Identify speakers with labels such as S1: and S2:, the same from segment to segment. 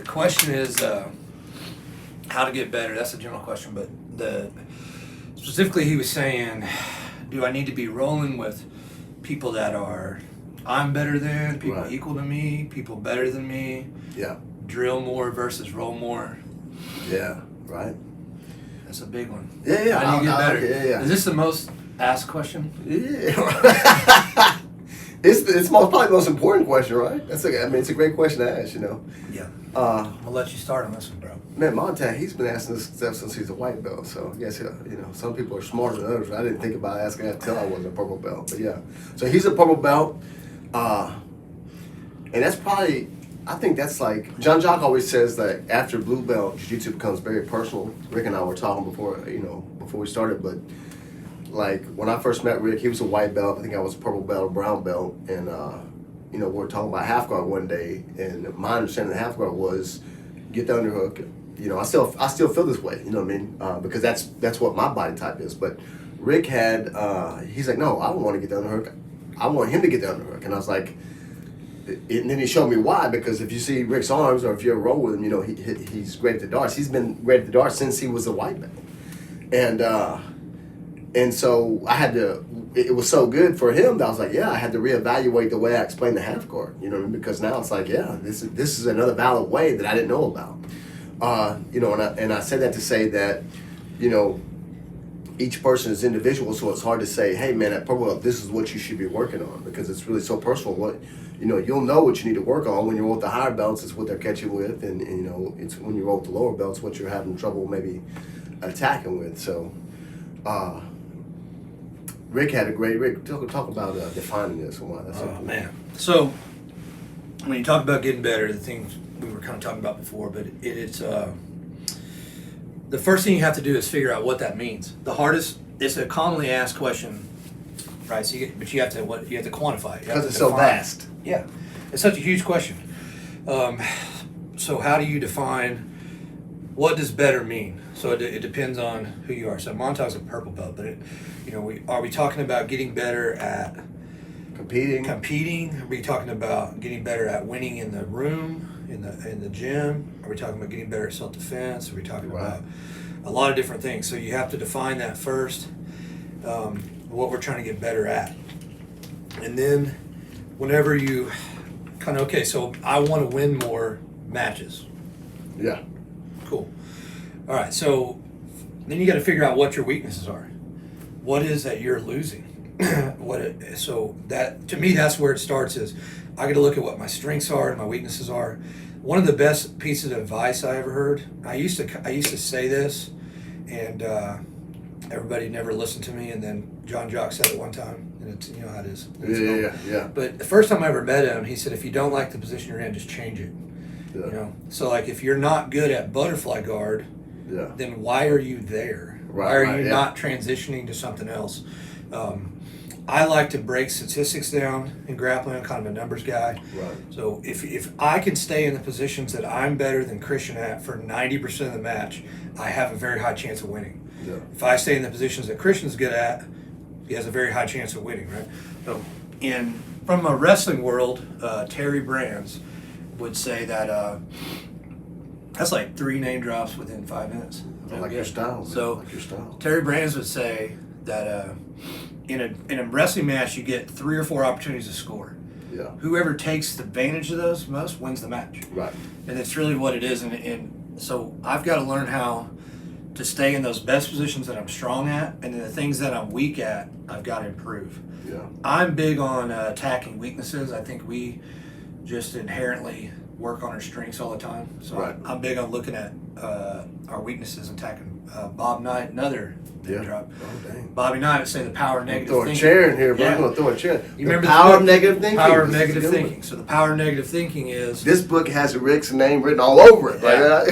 S1: question is how to get better. That's a general question, but specifically he was saying, do I need to be rolling with people that are I'm better than, people
S2: Right.
S1: equal to me, people better than me,
S2: Yeah.
S1: drill more versus roll more?
S2: Yeah. Right.
S1: That's a big one.
S2: Yeah. Yeah.
S1: How do you get better?
S2: Yeah.
S1: Is this the most asked question?
S2: Yeah. It's probably the most important question, right? It's a great question to ask,
S1: Yeah.
S2: Uh,
S1: I'm gonna let you start on this one, bro.
S2: Man, Montag, he's been asking this stuff since he's a white belt, so I guess, some people are smarter than others. I didn't think about asking that until I was a purple belt, but yeah. So he's a purple belt, and that's probably, I think that's like, John Jock always says that after blue belt, jiu-jitsu becomes very personal. Rick and I were talking before we started, but like when I first met Rick, he was a white belt. I think I was a purple belt, a brown belt, and we were talking about half guard one day, and my understanding of half guard was get the underhook. I still feel this way. You know what I mean? Because that's what my body type is. But Rick had he's like, no, I don't want to get the underhook. I want him to get the underhook, and I was like, and then he showed me why. Because if you see Rick's arms, or if you ever roll with him, he's great at the darts. He's been great at the darts since he was a white belt, and so I had to. It was so good for him that I was like, yeah, I had to reevaluate the way I explained the half guard. You know what I mean? Because now it's like, yeah, this is another valid way that I didn't know about. And I said that to say that, each person is individual, so it's hard to say, hey man, at purple belt, this is what you should be working on, because it's really so personal. What you'll know what you need to work on when you roll with the higher belts. It's what they're catching with, and it's when you roll with the lower belts what you're having trouble maybe attacking with. So. Rick had a great. Rick, talk about defining this and why that's so cool.
S1: Man. So, when you talk about getting better, the things we were kind of talking about before, but it's the first thing you have to do is figure out what that means. The hardest, it's a commonly asked question, right? So but you have to quantify it.
S2: Because it's so vast.
S1: Yeah, it's such a huge question. So how do you define what does better mean? So it depends on who you are. So Montag's a purple belt, but are we talking about getting better at
S2: competing?
S1: Are we talking about getting better at winning in the room, in the gym? Are we talking about getting better at self-defense? Are we talking about a lot of different things? So you have to define that first, what we're trying to get better at. And then whenever you so I want to win more matches.
S2: Yeah.
S1: Cool. All right, so then you got to figure out what your weaknesses are. What is that you're losing? So that, to me, that's where it starts. Is I got to look at what my strengths are and my weaknesses are. One of the best pieces of advice I ever heard. I used to say this, and everybody never listened to me. And then John Jock said it one time, and it's how it is.
S2: Yeah.
S1: But the first time I ever met him, he said, if you don't like the position you're in, just change it.
S2: Yeah.
S1: So like if you're not good at butterfly guard, then why are you there?
S2: Right,
S1: why are you not transitioning to something else? I like to break statistics down in grappling. I'm kind of a numbers guy.
S2: Right.
S1: So if I can stay in the positions that I'm better than Christian at for 90% of the match, I have a very high chance of winning.
S2: Yeah.
S1: If I stay in the positions that Christian's good at, he has a very high chance of winning, right? So from a wrestling world, Terry Brands would say that that's like 3 name drops within 5 minutes.
S2: I like your style. Man.
S1: So
S2: I like your style.
S1: Terry Brands would say that in a wrestling match you get 3 or 4 opportunities to score.
S2: Yeah.
S1: Whoever takes advantage of those most wins the match.
S2: Right.
S1: And it's really what it is. And so I've got to learn how to stay in those best positions that I'm strong at, and then the things that I'm weak at, I've got to improve.
S2: Yeah.
S1: I'm big on attacking weaknesses. I think we just inherently work on our strengths all the time. So
S2: Right.
S1: I'm big on looking at our weaknesses and attacking. Bob Knight, another name drop.
S2: Oh, dang.
S1: Bobby Knight would say the power of negative
S2: Throw a
S1: thinking.
S2: chair in here, bro.
S1: Yeah.
S2: I'm going to throw a chair.
S1: You remember
S2: power
S1: the
S2: of negative thinking?
S1: Power of
S2: This is
S1: negative
S2: a good one.
S1: thinking. So the power of negative thinking is...
S2: This book has Rick's name written all over it.
S1: Yeah.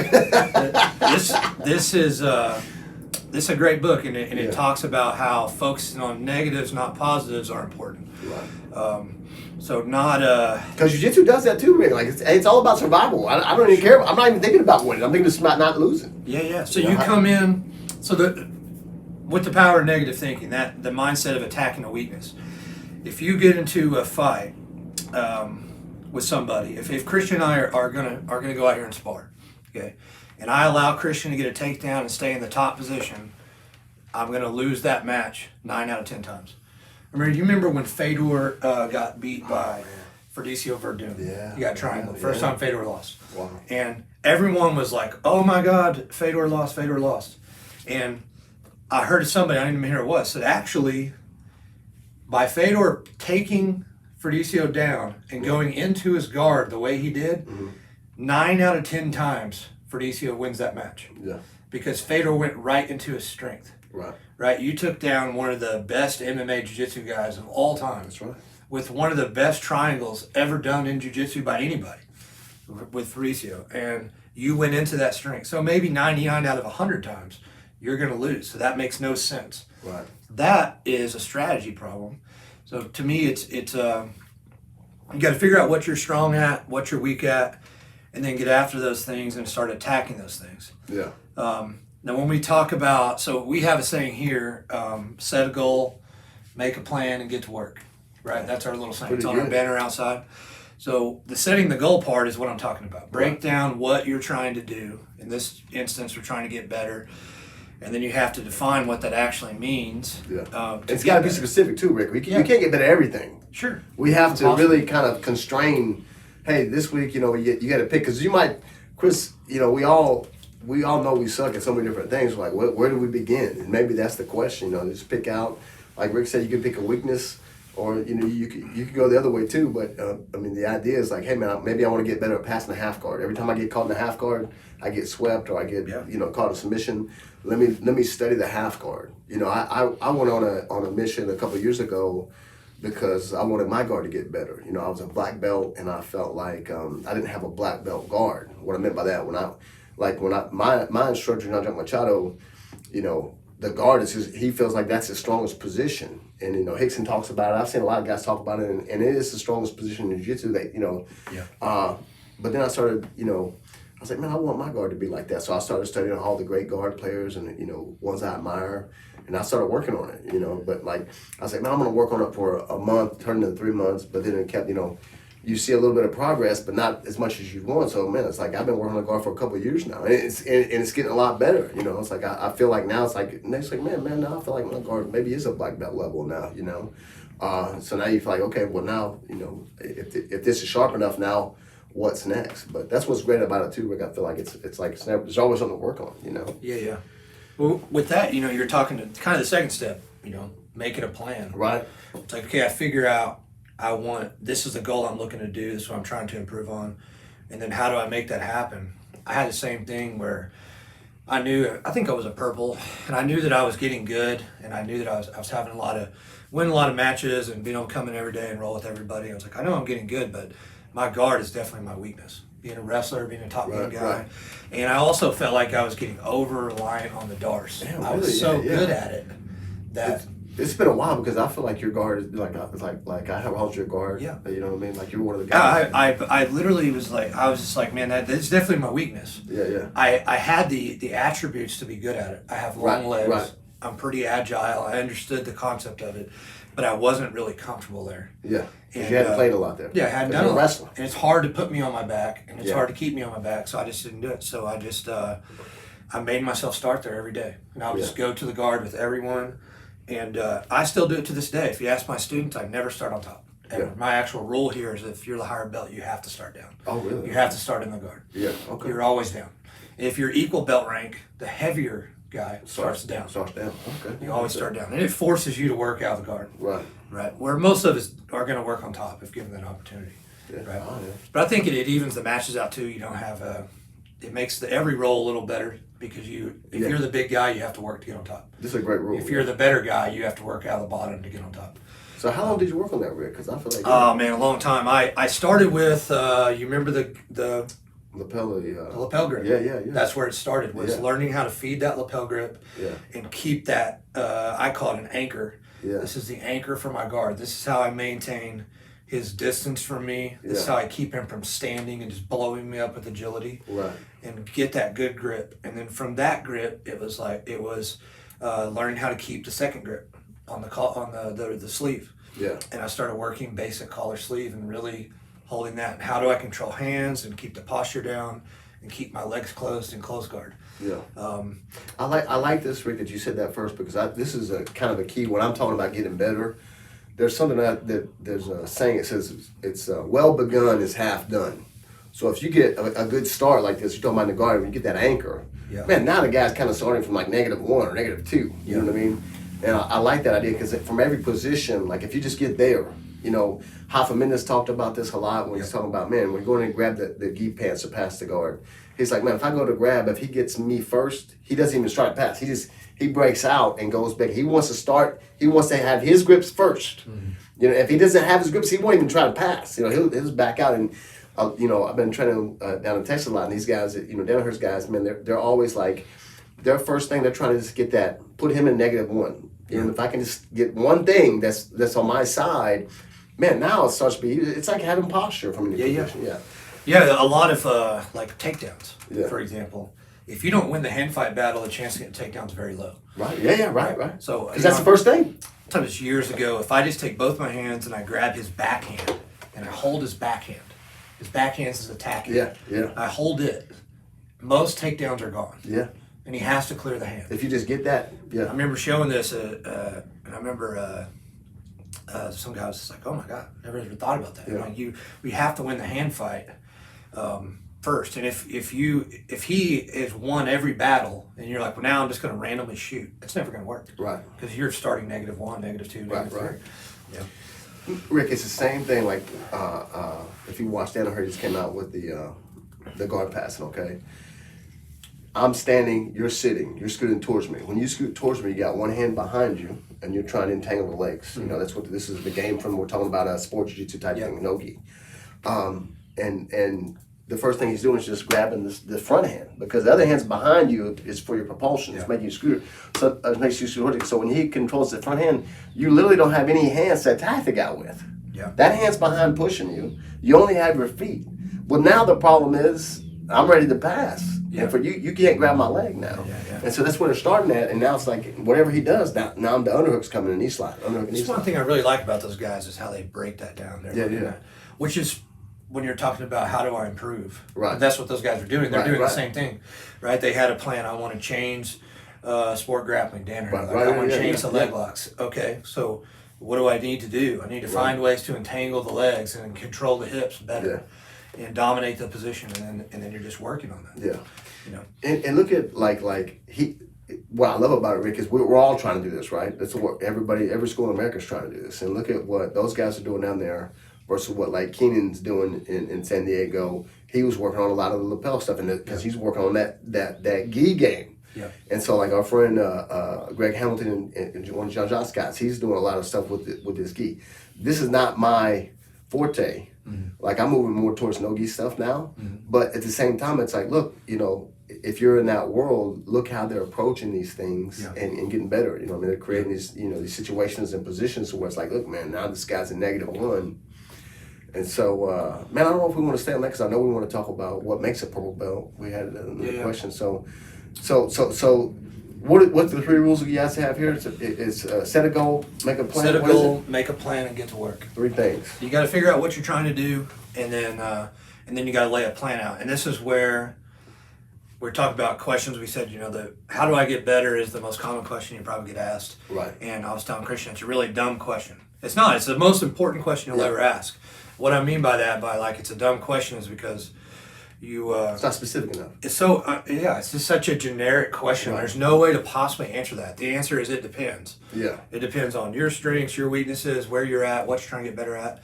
S1: This is a great book, and it talks about how focusing on negatives, not positives, are important.
S2: Right.
S1: So not
S2: because jiu-jitsu does that too, Rick. Like it's all about survival. I don't even care. I'm not even thinking about winning. I'm thinking about not losing.
S1: Yeah. So you come in. So with the power of negative thinking, that the mindset of attacking a weakness. If you get into a fight with somebody, if Christian and I are gonna go out here and spar, okay, and I allow Christian to get a takedown and stay in the top position, I'm gonna lose that match 9 out of 10 times. You remember when Fedor got beat by Ferdicio Verdun?
S2: Yeah.
S1: He got triangled. First time Fedor lost.
S2: Wow.
S1: And everyone was like, "Oh my God, Fedor lost, Fedor lost." And I heard somebody, I didn't even hear who it was, said actually, by Fedor taking Ferdicio down and going into his guard the way he did, 9 out of 10 times Ferdicio wins that match.
S2: Yeah.
S1: Because Fedor went right into his strength.
S2: Right.
S1: Right? You took down one of the best MMA jiu-jitsu guys of all time.
S2: That's right.
S1: With one of the best triangles ever done in jiu-jitsu by anybody, with Ferdicio. And you went into that strength. So maybe 99 out of 100 times, you're going to lose. So that makes no sense.
S2: Right.
S1: That is a strategy problem. So to me, it's you got to figure out what you're strong at, what you're weak at, and then get after those things and start attacking those things.
S2: Yeah.
S1: Now, when we talk about, so we have a saying here, set a goal, make a plan, and get to work, right? That's our little saying. It's on our banner outside. So the setting the goal part is what I'm talking about. Break down what you're trying to do. In this instance, we're trying to get better. And then you have to define what that actually means.
S2: Yeah. It's got to be specific too, Rick. You can't get better at everything.
S1: Sure.
S2: We have to really kind of constrain, hey, this week, you got to pick, because you might, Chris, we all know we suck at so many different things. Like, where do we begin? And maybe that's the question. Just pick out. Like Rick said, you can pick a weakness, or you could go the other way too. But the idea is like, hey man, maybe I want to get better at passing the half guard. Every time I get caught in the half guard, I get swept or I get caught in submission. Let me study the half guard. I went on a mission a couple of years ago because I wanted my guard to get better. I was a black belt and I felt like I didn't have a black belt guard. What I meant by that, my instructor, John Machado, the guard he feels like that's his strongest position. And, Hickson talks about it. I've seen a lot of guys talk about it, and it is the strongest position in jiu-jitsu but then I started, I was like, man, I want my guard to be like that. So I started studying all the great guard players and, ones I admire. And I started working on it, but like, I was like, man, I'm going to work on it for a month, turned into 3 months, but then it kept, you see a little bit of progress, but not as much as you want. So man, it's like I've been working on guard for a couple of years now, and it's getting a lot better. It's like I feel like now it's like next like man, now I feel like my guard maybe is a black belt level now. So now you feel like okay, well now if this is sharp enough now, what's next? But that's what's great about it too, Rick. I feel like it's like there's always something to work on.
S1: Yeah. Well, with that, you're talking to kind of the second step. Making a plan.
S2: Right.
S1: It's like okay, I figure out. This is the goal I'm looking to do, this is what I'm trying to improve on, and then how do I make that happen? I had the same thing where I think I was a purple, and I knew that I was getting good, and I knew that I was having winning a lot of matches and being able to come in every day and roll with everybody. I was like, I know I'm getting good, but my guard is definitely my weakness. Being a wrestler, being a top gun guy. Right. And I also felt like I was getting over-reliant on on the I was good at it that...
S2: It's been a while because I feel like your guard is like I have held your guard.
S1: Yeah.
S2: You know what I mean? Like you're one of the guys.
S1: I literally was like, I was just like, man, that's definitely my weakness.
S2: Yeah.
S1: I had the attributes to be good at it. I have long legs. Right. I'm pretty agile. I understood the concept of it, but I wasn't really comfortable there.
S2: Yeah. Because you hadn't played a lot there.
S1: Yeah, I hadn't done a lot. Wrestler. And it's hard to put me on my back, and it's hard to keep me on my back, so I just didn't do it. So I just, I made myself start there every day. And I would just go to the guard with everyone. And I still do it to this day. If you ask my students, I never start on top. And my actual rule here is if you're the higher belt, you have to start down.
S2: Oh, really?
S1: You have to start in the guard.
S2: Yeah, okay.
S1: You're always down. If you're equal belt rank, the heavier guy starts down.
S2: Starts down, okay.
S1: You always start down. And it forces you to work out the guard.
S2: Right.
S1: Where most of us are going to work on top if given that opportunity.
S2: Yeah.
S1: Right.
S2: Oh, yeah.
S1: But I think it evens the matches out too. You don't have it makes every role a little better. Because if you're the big guy, you have to work to get on top.
S2: This is a great rule.
S1: If you're the better guy, you have to work out of the bottom to get on top.
S2: So how long did you work on that, Rick? Because I feel like
S1: oh man, a long time. I started with you remember the
S2: lapel
S1: the lapel grip.
S2: Yeah.
S1: That's where it started. Was learning how to feed that lapel grip and keep that. I call it an anchor.
S2: Yeah.
S1: This is the anchor for my guard. This is how I maintain his distance from me. This is how I keep him from standing and just blowing me up with agility.
S2: Right.
S1: And get that good grip. And then from that grip, it was learning how to keep the second grip on the sleeve.
S2: Yeah.
S1: And I started working basic collar sleeve and really holding that. How do I control hands and keep the posture down and keep my legs closed in close guard?
S2: Yeah. I like this, Rick, that you said that first, because this is a kind of a key when I'm talking about getting better. There's something that there's a saying. It says it's well begun is half done. So if you get a good start like this, you're talking about in the guard, when you get that anchor, man, now the guy's kind of starting from like -1 or -2. You know what I mean? And I like that idea, because from every position, like if you just get there, you know, Hoffa Mendes talked about this a lot when he's talking about, man, when you go in and grab the gi pants to pass the guard. He's like, man, if I go to grab, if he gets me first, he doesn't even start pass. He breaks out and goes back. He wants to start. He wants to have his grips first. Mm-hmm. You know, if he doesn't have his grips, he won't even try to pass. You know, he'll just back out. And you know, I've been training down in Texas a lot, and these guys, you know, Danaher's guys, man, they're always like, their first thing they're trying to just get that, put him in -1. You know, if I can just get one thing that's on my side, man, now it starts to be. It's like having posture from any position.
S1: Yeah, a lot of like takedowns, for example. If you don't win the hand fight battle, the chance to get takedowns is very low.
S2: Right. Yeah. Right.
S1: So
S2: because that's the first thing.
S1: Sometimes years ago, if I just take both my hands and I grab his backhand and I hold his backhand is attacking.
S2: Yeah.
S1: I hold it. Most takedowns are gone.
S2: Yeah.
S1: And he has to clear the hand.
S2: If you just get that. Yeah.
S1: I remember showing this, and I remember. Some guy was just like, "Oh my God, never even thought about that."
S2: Yeah.
S1: Like we have to win the hand fight first, and if he has won every battle, and you're like, "Well, now I'm just going to randomly shoot," it's never going to work,
S2: right?
S1: Because you're starting -1, -2, -3.
S2: Right.
S1: Yeah.
S2: Rick, it's the same thing. Like if you watch Danaher just came out with the guard passing. Okay. I'm standing, you're sitting, you're scooting towards me. When you scoot towards me, you got one hand behind you, and you're trying to entangle the legs. Mm-hmm. You know, that's what this is, the game from, we're talking about a sport jiu-jitsu type thing, no gi. And the first thing he's doing is just grabbing the front hand, because the other hand's behind you is for your propulsion. It's making you scoot. So it makes you scoot. So when he controls the front hand, you literally don't have any hands to attack the guy with.
S1: Yeah.
S2: That hand's behind pushing you. You only have your feet. Well, now the problem is, I'm ready to pass. Yeah. And for you can't grab my leg now.
S1: Yeah.
S2: And so that's where they're starting at. And now it's like, whatever he does, now the underhook's coming in, knee slide.
S1: That's one thing I really like about those guys is how they break that down. Which is when you're talking about how do I improve.
S2: Right.
S1: That's what those guys are doing. They're doing the same thing. Right? They had a plan. I want to change sport grappling. Danaher. I want to change the leg locks. Okay, so what do I need to do? I need to find ways to entangle the legs and control the hips better. And dominate the position, and then you're just working on that.
S2: Yeah,
S1: you know.
S2: And look at like he. What I love about it, Rick, is we're all trying to do this, right? That's what every school in America is trying to do this. And look at what those guys are doing down there versus what like Keenan's doing in San Diego. He was working on a lot of the lapel stuff, and because he's working on that gi game.
S1: Yeah.
S2: And so like our friend Greg Hamilton and one of John John's guys, he's doing a lot of stuff with this gi. This is not my forte. Mm-hmm. Like I'm moving more towards no-gi stuff now, but at the same time, it's like, look, you know, if you're in that world, look how they're approaching these things and getting better. You know, I mean, they're creating these, you know, these situations and positions where it's like, look, man, now this guy's a -1, and so, man, I don't know if we want to stay on that because I know we want to talk about what makes a purple belt. We had another question, so. What's the 3 rules you guys have here? It's set a goal, make a plan.
S1: Set a goal, make a plan, and get to work.
S2: 3 things.
S1: You got to figure out what you're trying to do, and then you got to lay a plan out. And this is where we're talking about questions. We said, you know, how do I get better is the most common question you probably get asked.
S2: Right.
S1: And I was telling Christian, it's a really dumb question. It's not. It's the most important question you'll ever ask. What I mean by that, it's a dumb question, is because
S2: it's not specific enough.
S1: It's so it's just such a generic question. Right. There's no way to possibly answer that. The answer is it depends.
S2: Yeah.
S1: It depends on your strengths, your weaknesses, where you're at, what you're trying to get better at.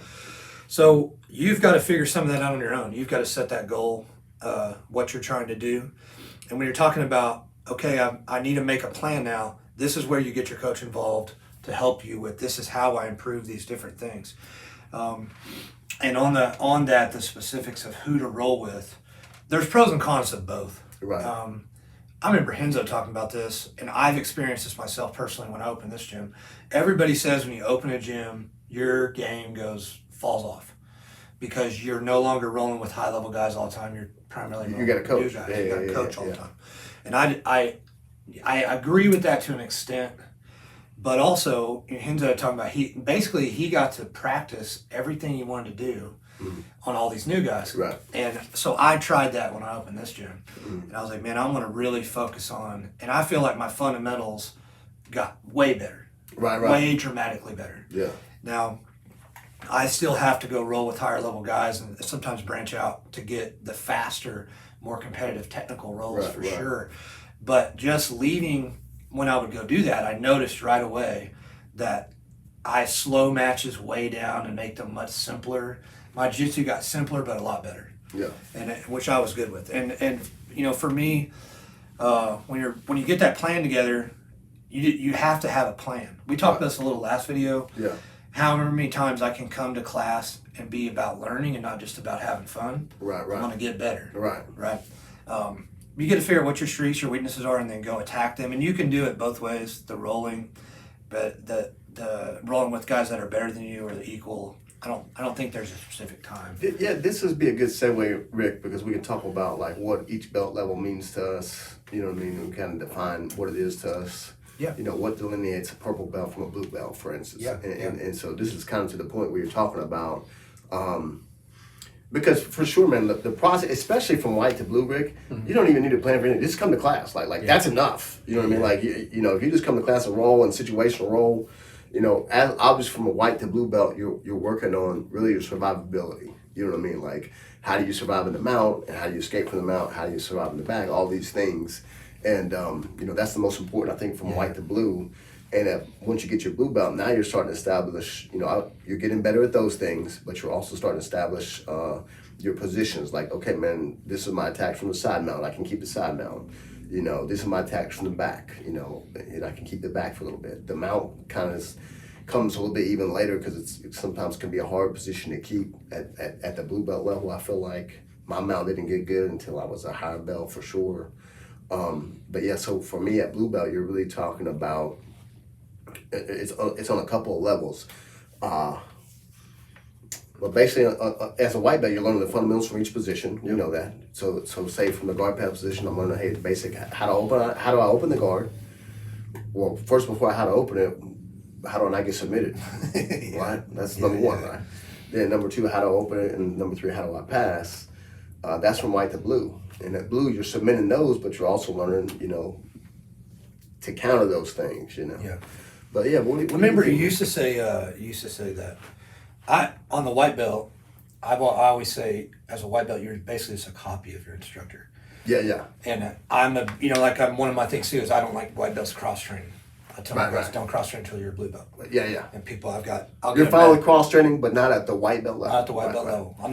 S1: So you've got to figure some of that out on your own. You've got to set that goal, what you're trying to do. And when you're talking about, okay, I need to make a plan now, this is where you get your coach involved to help you with, this is how I improve these different things. And on that, the specifics of who to roll with, there's pros and cons of both.
S2: Right.
S1: I remember Henzo talking about this, and I've experienced this myself personally when I opened this gym. Everybody says when you open a gym, your game falls off because you're no longer rolling with high-level guys all the time. You're primarily
S2: you got a coach.
S1: New guys. You got a coach all the time. And I agree with that to an extent, but also Henzo talking about he got to practice everything he wanted to do on all these new guys.
S2: Right.
S1: And so I tried that when I opened this gym. And I was like, man, I'm going to really focus on, and I feel like my fundamentals got way better.
S2: Right.
S1: Way dramatically better.
S2: Yeah.
S1: Now, I still have to go roll with higher level guys and sometimes branch out to get the faster, more competitive technical rolls for sure. But just leaving, when I would go do that, I noticed right away that I slow matches way down and make them much simpler. My jiu-jitsu got simpler, but a lot better.
S2: Yeah.
S1: And which I was good with. And you know, for me, when you get that plan together, you have to have a plan. We talked about this a little last video.
S2: Yeah.
S1: However many times I can come to class and be about learning and not just about having fun.
S2: Right.
S1: I want to get better.
S2: Right.
S1: You get to figure out what your strengths, your weaknesses are, and then go attack them. And you can do it both ways. The rolling, but the rolling with guys that are better than you or the equal. I don't think there's a specific time.
S2: Yeah, this would be a good segue, Rick, because we can talk about like what each belt level means to us. You know what I mean? We kind of define what it is to us.
S1: Yeah.
S2: You know, what delineates a purple belt from a blue belt, for instance.
S1: Yeah.
S2: And so this is kind of to the point where you're talking about, because for sure, man, the process, especially from white to blue, Rick, you don't even need to plan for anything. Just come to class. Like that's enough. You know what I mean? Like, you know, if you just come to class and roll and situational roll, you know, as obviously from a white to blue belt, you're working on really your survivability. You know what I mean? Like, how do you survive in the mount, and how do you escape from the mount? How do you survive in the back? All these things. And, you know, that's the most important, I think, from white to blue. And once you get your blue belt, now you're starting to establish, you know, you're getting better at those things, but you're also starting to establish your positions. Like, okay, man, this is my attack from the side mount. I can keep the side mount. You know, this is my attack from the back, you know, and I can keep the back for a little bit. The mount kind of comes a little bit even later because it sometimes can be a hard position to keep at the blue belt level. I feel like my mount didn't get good until I was a higher belt for sure. But yeah, so for me at blue belt, you're really talking about, it's on a couple of levels. But basically, as a white belt, you're learning the fundamentals from each position. You know that. So say from the guard pad position, I'm learning, hey, the basic, how do I open the guard? Well, first, before how to open it, how do I not get submitted? Right? That's number one, right? Then number two, how to open it, and number three, how do I pass? That's from white to blue. And at blue, you're submitting those, but you're also learning, you know, to counter those things, you know.
S1: Yeah.
S2: But yeah,
S1: Remember, you used to say that. On the white belt, I always say, as a white belt, you're basically just a copy of your instructor.
S2: Yeah.
S1: And one of my things too is I don't like white belts cross training. I tell my guys, don't cross train until you're a blue belt.
S2: Yeah.
S1: And people,
S2: You're fine with cross training, but not at the white belt level.
S1: Not at the white belt level. I'm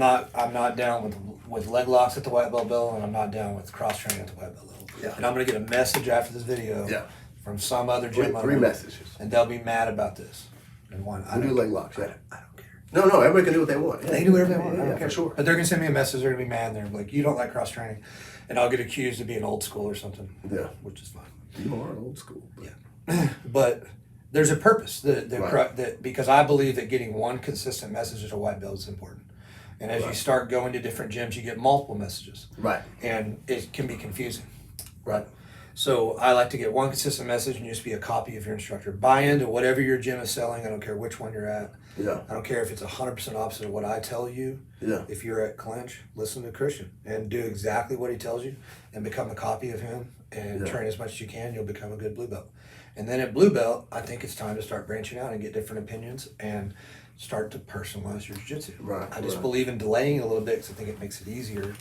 S1: not down with leg locks at the white belt level, and I'm not down with cross training at the white belt level.
S2: Yeah.
S1: And I'm gonna get a message after this video.
S2: Yeah.
S1: From some other gym owner,
S2: three messages,
S1: and they'll be mad about this. And one,
S2: we do leg locks. Yeah.
S1: I don't care.
S2: No, everybody can do what they want. Yeah.
S1: They do whatever they want. I don't
S2: Yeah,
S1: care.
S2: for sure.
S1: But they're gonna send me a message. They're gonna be mad. And they're like, "You don't like cross training," and I'll get accused of being old school or something.
S2: Yeah,
S1: which is fine.
S2: You are old school. But.
S1: Yeah, but there's a purpose.
S2: Right.
S1: Because I believe that getting one consistent message as a white belt is important. And as you start going to different gyms, you get multiple messages.
S2: Right.
S1: And it can be confusing.
S2: Right.
S1: So I like to get one consistent message and just be a copy of your instructor. Buy into whatever your gym is selling. I don't care which one you're at.
S2: Yeah.
S1: I don't care if it's 100% opposite of what I tell you.
S2: Yeah.
S1: If you're at Clinch, listen to Christian and do exactly what he tells you and become a copy of him and train as much as you can. You'll become a good blue belt. And then at blue belt, I think it's time to start branching out and get different opinions and start to personalize your jiu-jitsu.
S2: Right.
S1: I just believe in delaying a little bit because I think it makes it easier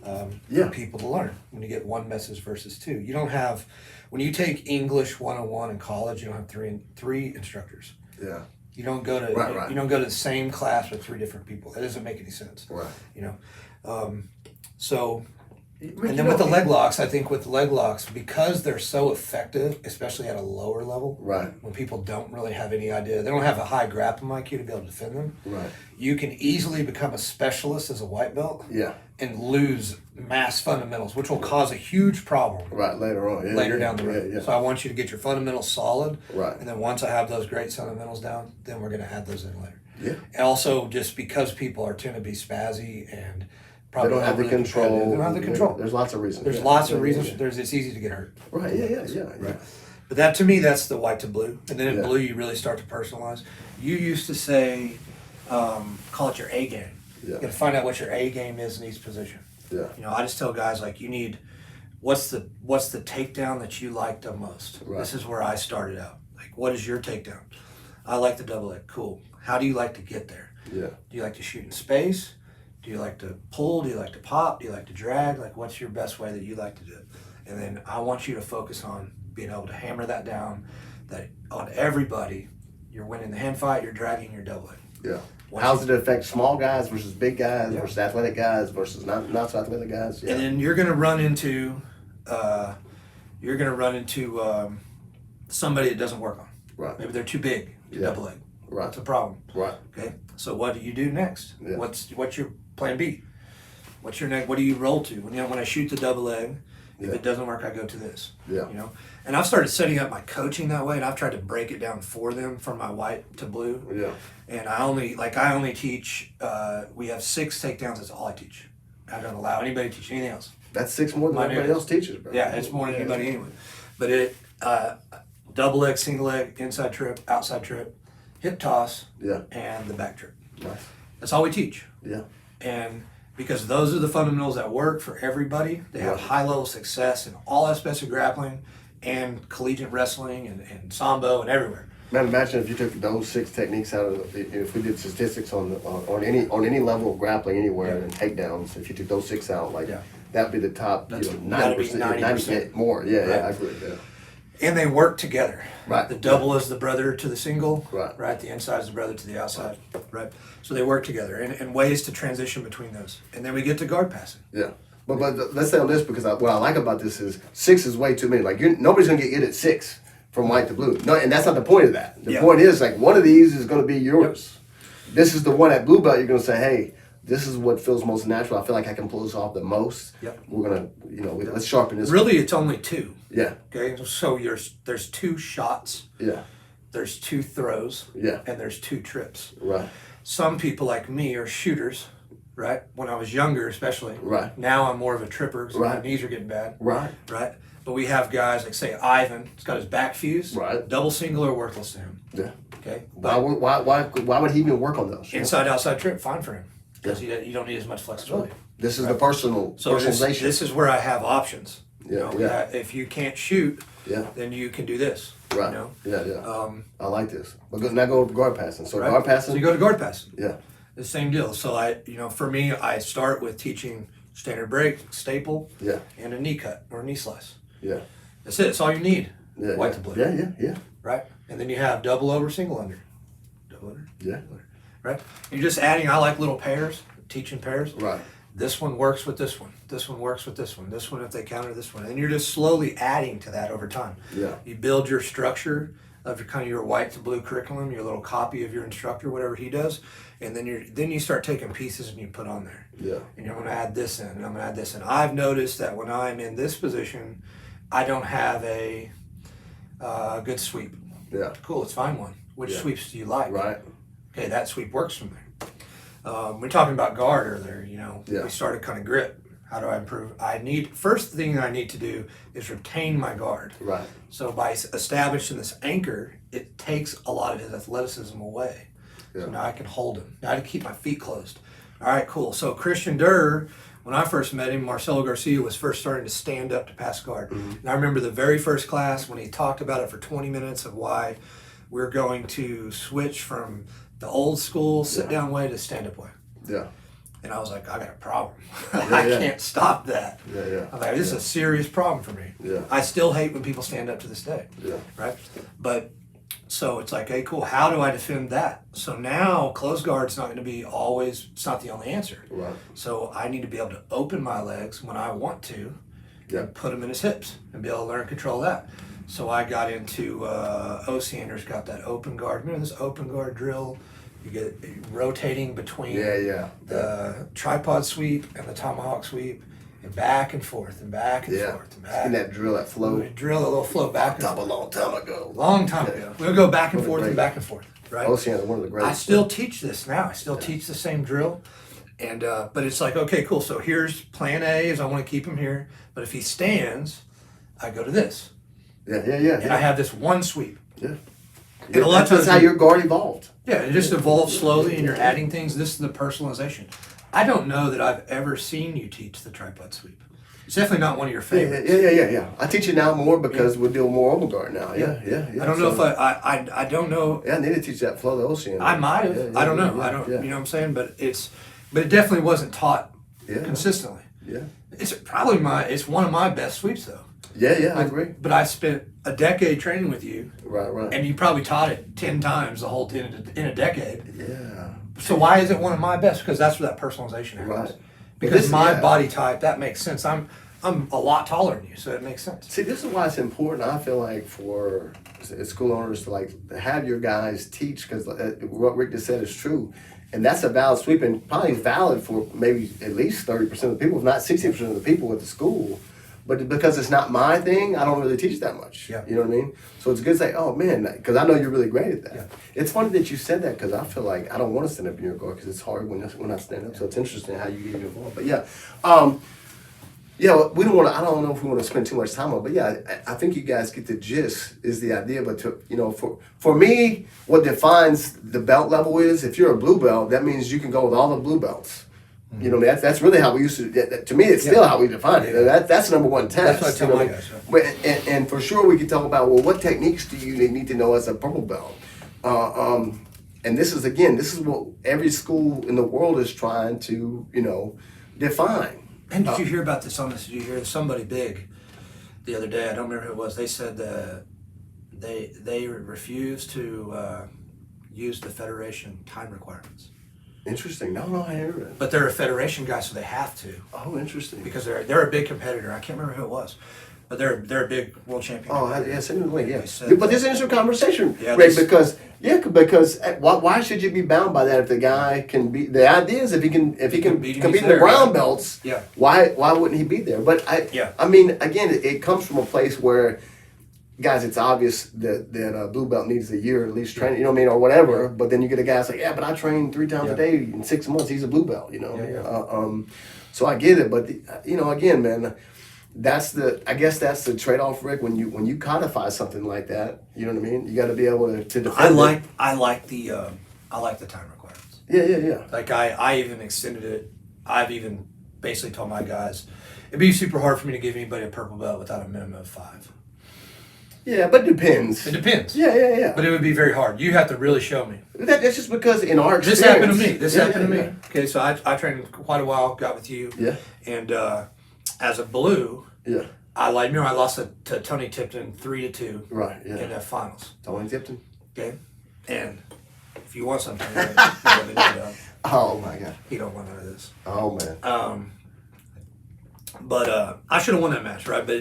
S1: for people to learn when you get one message versus two. You don't have, when you take English 101 in college, you don't have three instructors.
S2: Yeah.
S1: You don't go to you don't go to the same class with three different people. That doesn't make any sense.
S2: Right.
S1: You know, so. And then with the leg locks, I think with leg locks, because they're so effective, especially at a lower level,
S2: right,
S1: when people don't really have any idea, they don't have a high grappling IQ to be able to defend them,
S2: right,
S1: you can easily become a specialist as a white belt, and lose mass fundamentals, which will cause a huge problem,
S2: later on,
S1: down the road. So I want you to get your fundamentals solid,
S2: right,
S1: and then once I have those great fundamentals down, then we're going to add those in later.
S2: Yeah.
S1: And also, just because people tend to be spazzy and
S2: they don't have the control.
S1: They don't have the control.
S2: There's lots of reasons.
S1: There's lots of reasons. It's easy to get hurt.
S2: Right. Yeah.
S1: But that, to me, that's the white to blue. And then in blue, you really start to personalize. You used to say, call it your A game. You got to find out what your A game is in each position.
S2: Yeah.
S1: You know, I just tell guys like you need what's the takedown that you like the most.
S2: Right.
S1: This is where I started out. Like, what is your takedown? I like the double leg. Cool. How do you like to get there?
S2: Yeah.
S1: Do you like to shoot in space? Do you like to pull? Do you like to pop? Do you like to drag? Like, what's your best way that you like to do it? And then I want you to focus on being able to hammer that down, that on everybody, you're winning the hand fight, you're dragging your double leg.
S2: Yeah. How does it affect small guys versus big guys versus athletic guys versus not so athletic guys? Yeah.
S1: And then you're going to run into somebody it doesn't work on.
S2: Right.
S1: Maybe they're too big to double leg.
S2: Right.
S1: That's a problem.
S2: Right.
S1: Okay. So what do you do next?
S2: Yeah.
S1: What's your plan B? What's your next? What do you roll to? When I shoot the double leg, if it doesn't work, I go to this.
S2: Yeah.
S1: You know, and I've started setting up my coaching that way, and I've tried to break it down for them from my white to blue.
S2: Yeah.
S1: And I only teach. We have 6 takedowns. That's all I teach. I don't allow anybody to teach anything else.
S2: That's 6 more than everybody else teaches, bro.
S1: Yeah, it's more than anybody anyway. But it double leg, single leg, inside trip, outside trip, hip toss, and the back trip.
S2: Nice.
S1: That's all we teach.
S2: Yeah.
S1: And because those are the fundamentals that work for everybody, they have high level success in all aspects of grappling and collegiate wrestling and sambo and everywhere.
S2: Man, imagine if you took those 6 techniques out of if we did statistics on any level of grappling anywhere and takedowns. If you took those 6 out, that'd be the top.
S1: That's
S2: 90% more. Yeah, I agree. Yeah.
S1: And they work together.
S2: Right.
S1: The double is the brother to the single.
S2: Right.
S1: The inside is the brother to the outside. Right. So they work together and ways to transition between those. And then we get to guard passing.
S2: Yeah. But let's say on this because what I like about this is 6 is way too many. Like nobody's gonna get hit at 6 from white to blue. No, and that's not the point of that. The point is like one of these is gonna be yours. Yep. This is the one at blue belt. You're gonna say, hey, this is what feels most natural. I feel like I can pull this off the most.
S1: Yep.
S2: We're gonna, let's sharpen this.
S1: Really, it's only 2.
S2: Yeah.
S1: Okay. So there's 2 shots.
S2: Yeah.
S1: There's 2 throws.
S2: Yeah.
S1: And there's 2 trips.
S2: Right.
S1: Some people like me are shooters. Right. When I was younger, especially.
S2: Right.
S1: Now I'm more of a tripper because my knees are getting bad.
S2: Right.
S1: Right. But we have guys like say Ivan. He's got his back fused.
S2: Right.
S1: Double single are worthless to him.
S2: Yeah.
S1: Okay.
S2: Why would he even work on those?
S1: Inside outside trip, fine for him. Because you don't need as much flexibility.
S2: This is the personalization.
S1: This is where I have options.
S2: Yeah,
S1: If you can't shoot, then you can do this.
S2: Right. Yeah. I like this. But now go to guard passing. So guard passing.
S1: So you go to guard passing.
S2: Yeah.
S1: The same deal. So for me, I start with teaching standard break, staple, and a knee cut or a knee slice.
S2: Yeah.
S1: That's it. That's all you need.
S2: Yeah.
S1: White to blue.
S2: Yeah.
S1: Right. And then you have double over, single under. Double under.
S2: Yeah.
S1: Double under. Right. You're just adding. I like little pairs. Teaching pairs.
S2: Right.
S1: This one works with this one. This one works with this one. This one if they counter this one. And you're just slowly adding to that over time.
S2: Yeah.
S1: You build your structure of your white to blue curriculum, your little copy of your instructor, whatever he does, and then you start taking pieces and you put on there.
S2: Yeah.
S1: And you're going to add this in, and I'm going to add this in. I've noticed that when I'm in this position, I don't have a good sweep.
S2: Yeah.
S1: Cool, let's find one. Which sweeps do you like?
S2: Right.
S1: Okay, that sweep works for me. We're talking about guard earlier, we started kind of grip. How do I improve? First thing I need to do is retain my guard.
S2: Right.
S1: So by establishing this anchor, it takes a lot of his athleticism away. Yeah. So now I can hold him. Now I can keep my feet closed. All right, cool. So Christian Durr, when I first met him, Marcelo Garcia was first starting to stand up to pass guard. Mm-hmm. And I remember the very first class when he talked about it for 20 minutes of why we're going to switch from the old school sit-down way to stand-up way.
S2: Yeah.
S1: And I was like, I got a problem. I can't stop that. I'm like, this is a serious problem for me.
S2: Yeah.
S1: I still hate when people stand up to this day.
S2: Yeah.
S1: Right? But so it's like, hey, cool. How do I defend that? So now closed guard's not going to be always, it's not the only answer. Right. So I need to be able to open my legs when I want to and put them in his hips and be able to learn and control that. So I got into, O. Sanders got that open guard. Remember this open guard drill? You get rotating between the tripod sweep and the tomahawk sweep, and back and forth and back and forth and back.
S2: And that drill, that flow.
S1: Drill a little flow back and forth.
S2: A long time ago.
S1: Long time ago. We'll go back and forth and back and forth. Right.
S2: Ocean is one of the greatest.
S1: I still teach this now. I still teach the same drill, and but it's like, okay, cool. So here's plan A is I want to keep him here, but if he stands, I go to this. And I have this one sweep.
S2: Yeah.
S1: And a lot of times
S2: that's how your guard evolved.
S1: Yeah, it just evolves slowly and you're adding things. This is the personalization. I don't know that I've ever seen you teach the tripod sweep. It's definitely not one of your favorites.
S2: Yeah. I teach it now more because we're doing more overguard now. Yeah.
S1: I don't know if I don't know.
S2: Yeah, I need to teach that flow the ocean.
S1: I might have. I don't know. I don't. You know what I'm saying? But it definitely wasn't taught consistently.
S2: Yeah.
S1: It's probably it's one of my best sweeps though.
S2: Yeah, I agree.
S1: But I spent a decade training with you.
S2: Right.
S1: And you probably taught it 10 times the whole in a decade.
S2: Yeah.
S1: So why is it one of my best? Because that's where that personalization happens.
S2: Right.
S1: Because my body type, that makes sense. I'm a lot taller than you, so it makes sense.
S2: See, this is why it's important, I feel like, for school owners to have your guys teach, because what Rick just said is true. And that's a valid sweep, and probably valid for maybe at least 30% of the people, if not 60% of the people at the school. But because it's not my thing, I don't really teach that much.
S1: Yeah.
S2: You know what I mean? So it's good to say, oh man, because I know you're really great at that.
S1: Yeah.
S2: It's funny that you said that, because I feel like I don't want to stand up in your guard, because it's hard when I stand up. So it's interesting how you get involved. But we don't want to. I don't know if we want to spend too much time on it, but I think you guys get the gist. Is the idea, but for me, what defines the belt level is, if you're a blue belt, that means you can go with all the blue belts. Mm-hmm. You know, that's really how we used to. To me, it's still how we define it. That's the number one test.
S1: That's what I tell my guys.
S2: But and for sure, we can talk about, well, what techniques do you need to know as a purple belt? And this is what every school in the world is trying to define.
S1: And did you hear about this on this? Did you hear somebody big the other day? I don't remember who it was. They said that they refused to use the federation time requirements.
S2: Interesting. No, I heard it.
S1: But they're a federation guy, so they have to.
S2: Oh, interesting.
S1: Because they're a big competitor. I can't remember who it was, but they're a big world champion.
S2: Oh, yeah, send me the link. Yeah, but this is an interesting conversation,
S1: yeah,
S2: Ray, because why should you be bound by that if the guy can be? The idea is if he can compete in the brown belts.
S1: Yeah.
S2: Why wouldn't he be there? But I mean, again, it comes from a place where, guys, it's obvious that a blue belt needs a year at least training, you know what I mean, or whatever. Yeah. But then you get a guy that's like, yeah, but I train 3 times a day in 6 months. He's a blue belt, So I get it, but again, man, I guess that's the trade-off, Rick. When you codify something like that, you know what I mean. You got to be able to defend.
S1: I like the time requirements.
S2: Yeah.
S1: Like I even extended it. I've even basically told my guys it'd be super hard for me to give anybody a purple belt without a minimum of 5.
S2: Yeah, but it depends.
S1: It depends.
S2: Yeah.
S1: But it would be very hard. You have to really show me.
S2: That's just because in our experience.
S1: This happened to me. Okay, so I trained quite a while, got with you.
S2: Yeah.
S1: And as a blue, I lost to Tony Tipton 3-2.
S2: Right, yeah.
S1: In the finals.
S2: Tony Tipton?
S1: Okay. And if you want something, you let me know.
S2: Oh my God.
S1: You don't want none of this.
S2: Oh man.
S1: But I should have won that match, right? But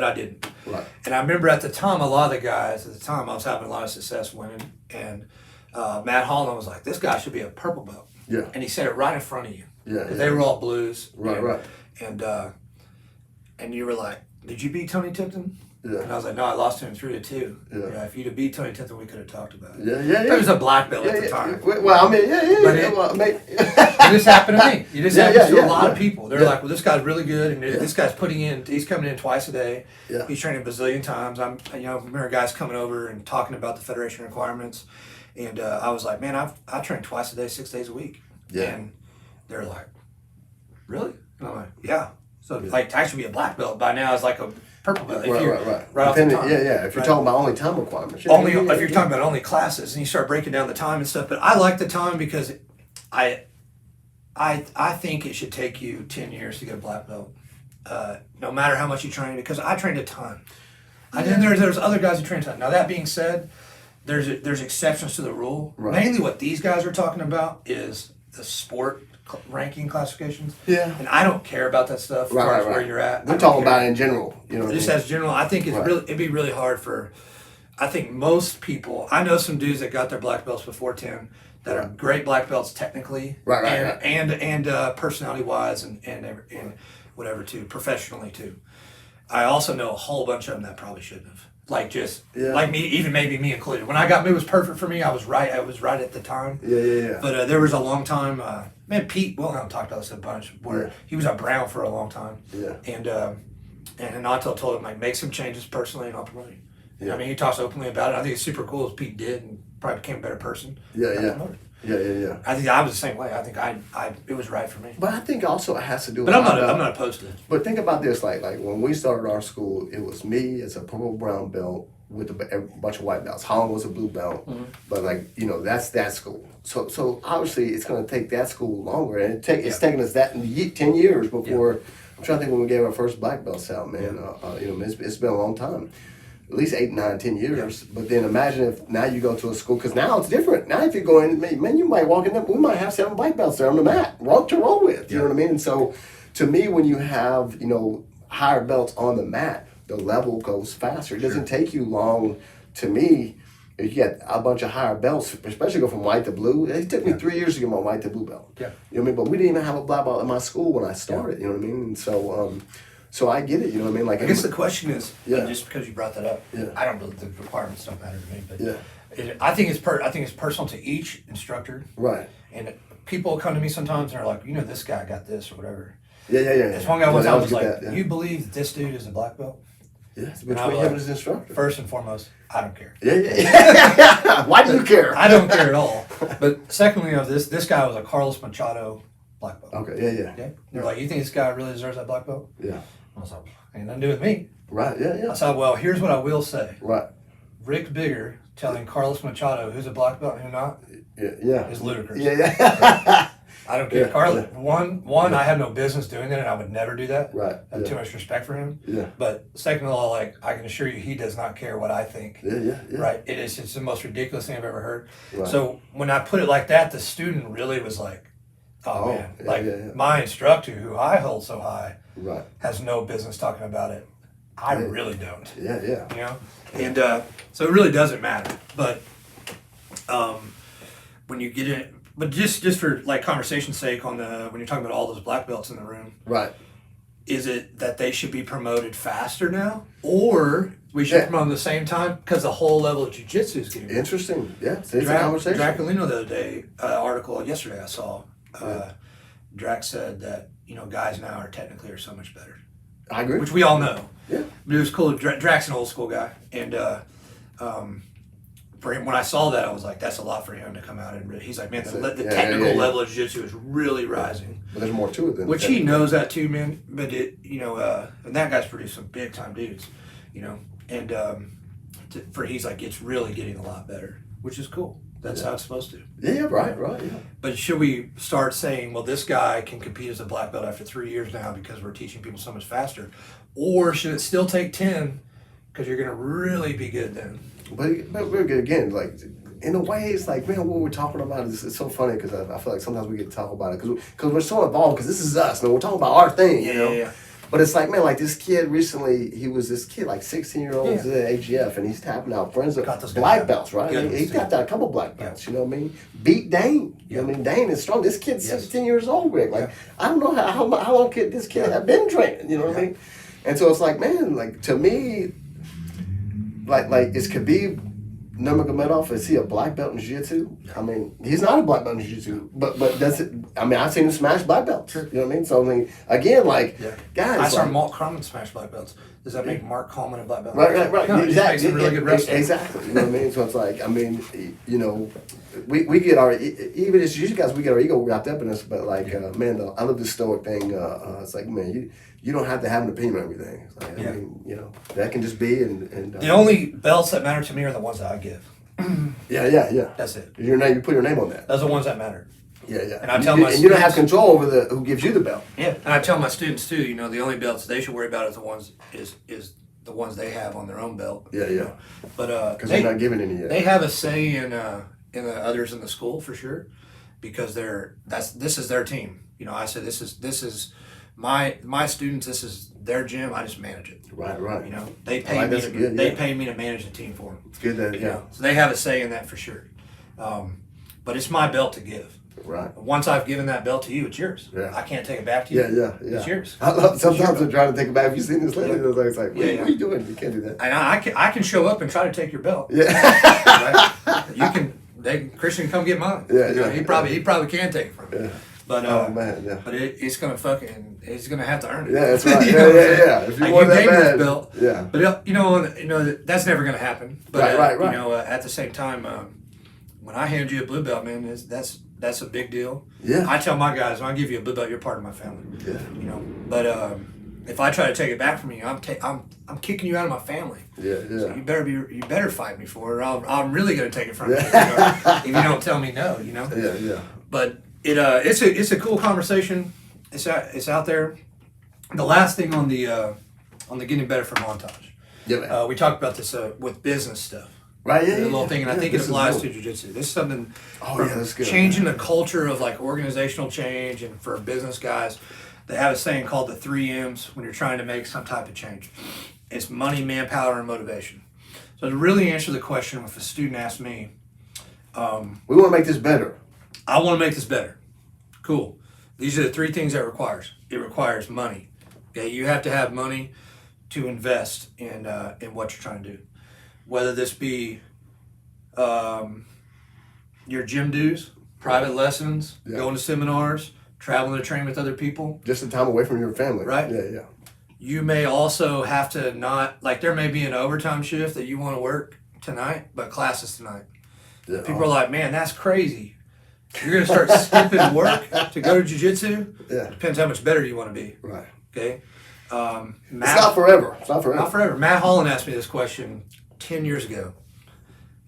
S1: I didn't. Right. And I remember at the time, a lot of the guys at the time, I was having a lot of success winning, and Matt Holland was like, "This guy should be a purple belt."
S2: Yeah.
S1: And he said it right in front of you.
S2: Yeah.
S1: They were all blues.
S2: Right.
S1: And you were like, "Did you beat Tony Tipton?"
S2: Yeah.
S1: And I was like, "No, I lost to him 3-2."
S2: Yeah.
S1: If you'd have beat Tony Tipton, we could have talked about it.
S2: Yeah.
S1: There was a black belt at the time.
S2: Well, I mean,
S1: It just happened to me. You just happened to a lot of people. They're like, "Well, this guy's really good, and this guy's he's coming in twice a day.
S2: Yeah.
S1: He's training a bazillion times." I remember guys coming over and talking about the federation requirements, and I was like, "Man, I train twice a day, 6 days a week."
S2: Yeah.
S1: And they're like, "Really?" And I'm like, "Yeah." So like to actually be a black belt by now is like a purple belt. Right off the top.
S2: Yeah. If you're talking about only time requirements.
S1: If you're talking about only classes and you start breaking down the time and stuff, but I like the time because I think it should take you 10 years to get a black belt, no matter how much you train, because I trained a ton. And then there's other guys who train a ton. Now that being said, there's exceptions to the rule. Right. Mainly what these guys are talking about is the sport ranking classifications.
S2: Yeah.
S1: And I don't care about that stuff as far as where you're at.
S2: We're talking about it in general.
S1: Just as general, I think it'd be really hard for, I think most people, I know some dudes that got their black belts before 10 that are great black belts technically. And personality wise and whatever too, professionally too. I also know a whole bunch of them that probably shouldn't have. Like me, even maybe me included. When I got me, it was perfect for me. I was right at the time.
S2: Yeah.
S1: But there was a long time, Pete Wilhelm talked about this a bunch, where he was a brown for a long time.
S2: Yeah.
S1: And Nato told him, like, make some changes personally and I'll promote you.
S2: Yeah.
S1: I mean, he talks openly about it. I think it's super cool as Pete did and probably became a better person.
S2: Yeah. Yeah.
S1: I think I was the same way. I think it was right for me.
S2: But I think also it has to do with.
S1: But I'm not opposed to it.
S2: But think about this, like when we started our school, it was me as a purple brown belt with a bunch of white belts. Holland was a blue belt, but that's that school. So obviously it's going to take that school longer, and it's taken us 10 years before. Yeah. I'm trying to think when we gave our first black belts out, man. It's been a long time. At least 8, 9, 10 years. Yeah. But then imagine if now you go to a school, because now it's different. Now if you go in, man, you might walk in there, we might have 7 black belts there on the mat, roll with. You know what I mean? And so to me, when you have, higher belts on the mat, the level goes faster. It doesn't take you long, to me, if you get a bunch of higher belts, especially go from white to blue. It took me 3 years to get my white to blue belt. Yeah. You know what I mean? But we didn't even have a black belt in my school when I started, you know what I mean? And so I get it, you know what I mean? Like,
S1: I guess the question is, just because you brought that up, I don't know, the requirements don't matter to me, but I think it's personal to each instructor.
S2: Right.
S1: And people come to me sometimes and are like, this guy got this or whatever.
S2: Yeah.
S1: This one guy was like, you believe that this dude is a black belt?
S2: Yeah, it's between him and his instructor.
S1: First and foremost, I don't care.
S2: Yeah. Why do you care?
S1: I don't care at all. But secondly, this guy was a Carlos Machado black belt.
S2: Okay, yeah.
S1: They're like, you think this guy really deserves that black belt?
S2: Yeah.
S1: I was like, ain't nothing to do with me.
S2: Right, yeah.
S1: I said, well, here's what I will say.
S2: Right.
S1: Rick Bigger telling Carlos Machado who's a black belt and who not is ludicrous.
S2: Yeah.
S1: I don't care. Carlos, one, I have no business doing that, and I would never do that.
S2: Right.
S1: I have too much respect for him.
S2: Yeah.
S1: But second of all, I can assure you, he does not care what I think.
S2: Yeah.
S1: Right. It's the most ridiculous thing I've ever heard.
S2: Right.
S1: So when I put it like that, the student really was like, oh man, my instructor, who I hold so high, has no business talking about it. I really don't.
S2: Yeah.
S1: And so it really doesn't matter. But when you get in, but just for like conversation's sake, when you're talking about all those black belts in the room,
S2: right?
S1: Is it that they should be promoted faster now, or we should promote them at the same time because the whole level of jiu-jitsu is getting
S2: interesting? Yeah, it's a conversation.
S1: Draculino the other day, article yesterday I saw. Drac said that guys now are so much better.
S2: I agree,
S1: which we all know.
S2: Yeah,
S1: but it was cool. Drac's an old school guy, and for him, when I saw that, I was like, that's a lot for him to come out and he's like, man, the technical level of jiu-jitsu is really rising.
S2: But there's more to it than
S1: which he knows that too, man. But and that guy's produced some big time dudes, and he's like, it's really getting a lot better, which is cool. That's how it's supposed to.
S2: Yeah, right, yeah.
S1: But should we start saying, well, this guy can compete as a black belt after 3 years now because we're teaching people so much faster? Or should it still take 10 because you're going to really be good then?
S2: But we're good again, like, in a way, it's like, man, what we're talking about is it's so funny because I feel like sometimes we get to talk about it because we're so involved because this is us, man. We're talking about our thing, you know? Yeah. But it's like, man, like this kid recently, he was this kid, like 16-year-old at AGF, and he's tapping out friends of black belts, right? He's got a couple black belts, you know what I mean? Beat Dane. You know what I mean? Dane is strong. This kid's 16 years old, Rick. Like, I don't know how long this kid have been training, you know what I mean? And so it's like, man, like, to me, like is Khabib Nurmagomedov, is he a black belt in jiu-jitsu? I mean, he's not a black belt in jiu-jitsu, but does it? I mean, I've seen him smash black belts. You know what I mean? So I mean, again, like, guys,
S1: I saw Mark Coleman smash black belts. Does that make Mark Coleman a black belt?
S2: Right.
S1: No, exactly. Really good wrestler.
S2: Exactly. You know what I mean? So it's like, I mean, we get our, even as jiu-jitsu guys, we get our ego wrapped up in this. But like, man, I love this stoic thing. It's like, man, you don't have to have an opinion on everything. It's like, I mean, that can just be. And
S1: the only belts that matter to me are the ones that I give.
S2: Yeah.
S1: That's it.
S2: You put your name on that.
S1: Those are the ones that matter.
S2: Yeah.
S1: And I tell my students,
S2: and you don't have control over who gives you the belt.
S1: Yeah. And I tell my students too, the only belts they should worry about is the ones they have on their own belt.
S2: Yeah.
S1: But
S2: because they're not giving any yet.
S1: They have a say in the others in the school for sure, because this is their team. I said this is my students. This is their gym. I just manage it.
S2: Right.
S1: They pay me. They pay me to manage the team for them.
S2: It's good that
S1: So they have a say in that for sure. But it's my belt to give.
S2: Right.
S1: Once I've given that belt to you, it's yours.
S2: Yeah.
S1: I can't take it back to you.
S2: Yeah.
S1: It's yours.
S2: I love sometimes I'm trying to take it back. Have you seen this lately? It's like, what are you doing? You can't do that.
S1: And I can show up and try to take your belt.
S2: Yeah.
S1: Right? You can. Christian can come get mine.
S2: Yeah.
S1: He probably can take it from me.
S2: Yeah.
S1: But
S2: oh man, yeah.
S1: But he's gonna have to earn it.
S2: Yeah, that's right. Yeah. If you want that bad,
S1: belt.
S2: Yeah.
S1: But that's never gonna happen. But
S2: right.
S1: at the same time, when I hand you a blue belt, man, that's a big deal.
S2: Yeah.
S1: I tell my guys, when I give you a blue belt, you're part of my family.
S2: Yeah.
S1: You know, but if I try to take it back from you, I'm kicking you out of my family.
S2: Yeah, yeah.
S1: So you better fight me for it, or I'm really gonna take it from you. If you don't tell me no, you know.
S2: Yeah, yeah.
S1: But it's a cool conversation. It's out there. The last thing on the getting better for montage.
S2: Yeah, man.
S1: We talked about this with business stuff.
S2: Right, yeah,
S1: The little thing, and I think it
S2: this is
S1: applies
S2: dope.
S1: to jiu-jitsu. This is something
S2: that's good.
S1: changing the culture of like organizational change, and for business guys, they have a saying called the 3 M's when you're trying to make some type of change. It's money, manpower, and motivation. So to really answer the question, if a student asks me,
S2: we want to make this better.
S1: I want to make this better. Cool. These are the 3 things that it requires. It requires money. Okay, you have to have money to invest in what you're trying to do. Whether this be your gym dues, private lessons, going to seminars, traveling to train with other people.
S2: Just some time away from your family.
S1: Right?
S2: Yeah, yeah.
S1: You may also have to not, like there may be an overtime shift that you want to work tonight, but class is tonight.
S2: Yeah.
S1: People are like, man, that's crazy. You're going to start skipping work to go to jiu-jitsu?
S2: Yeah.
S1: Depends how much better you want to be.
S2: Right.
S1: Okay?
S2: It's not forever. It's not forever.
S1: Not forever. Matt Holland asked me this question 10 years ago.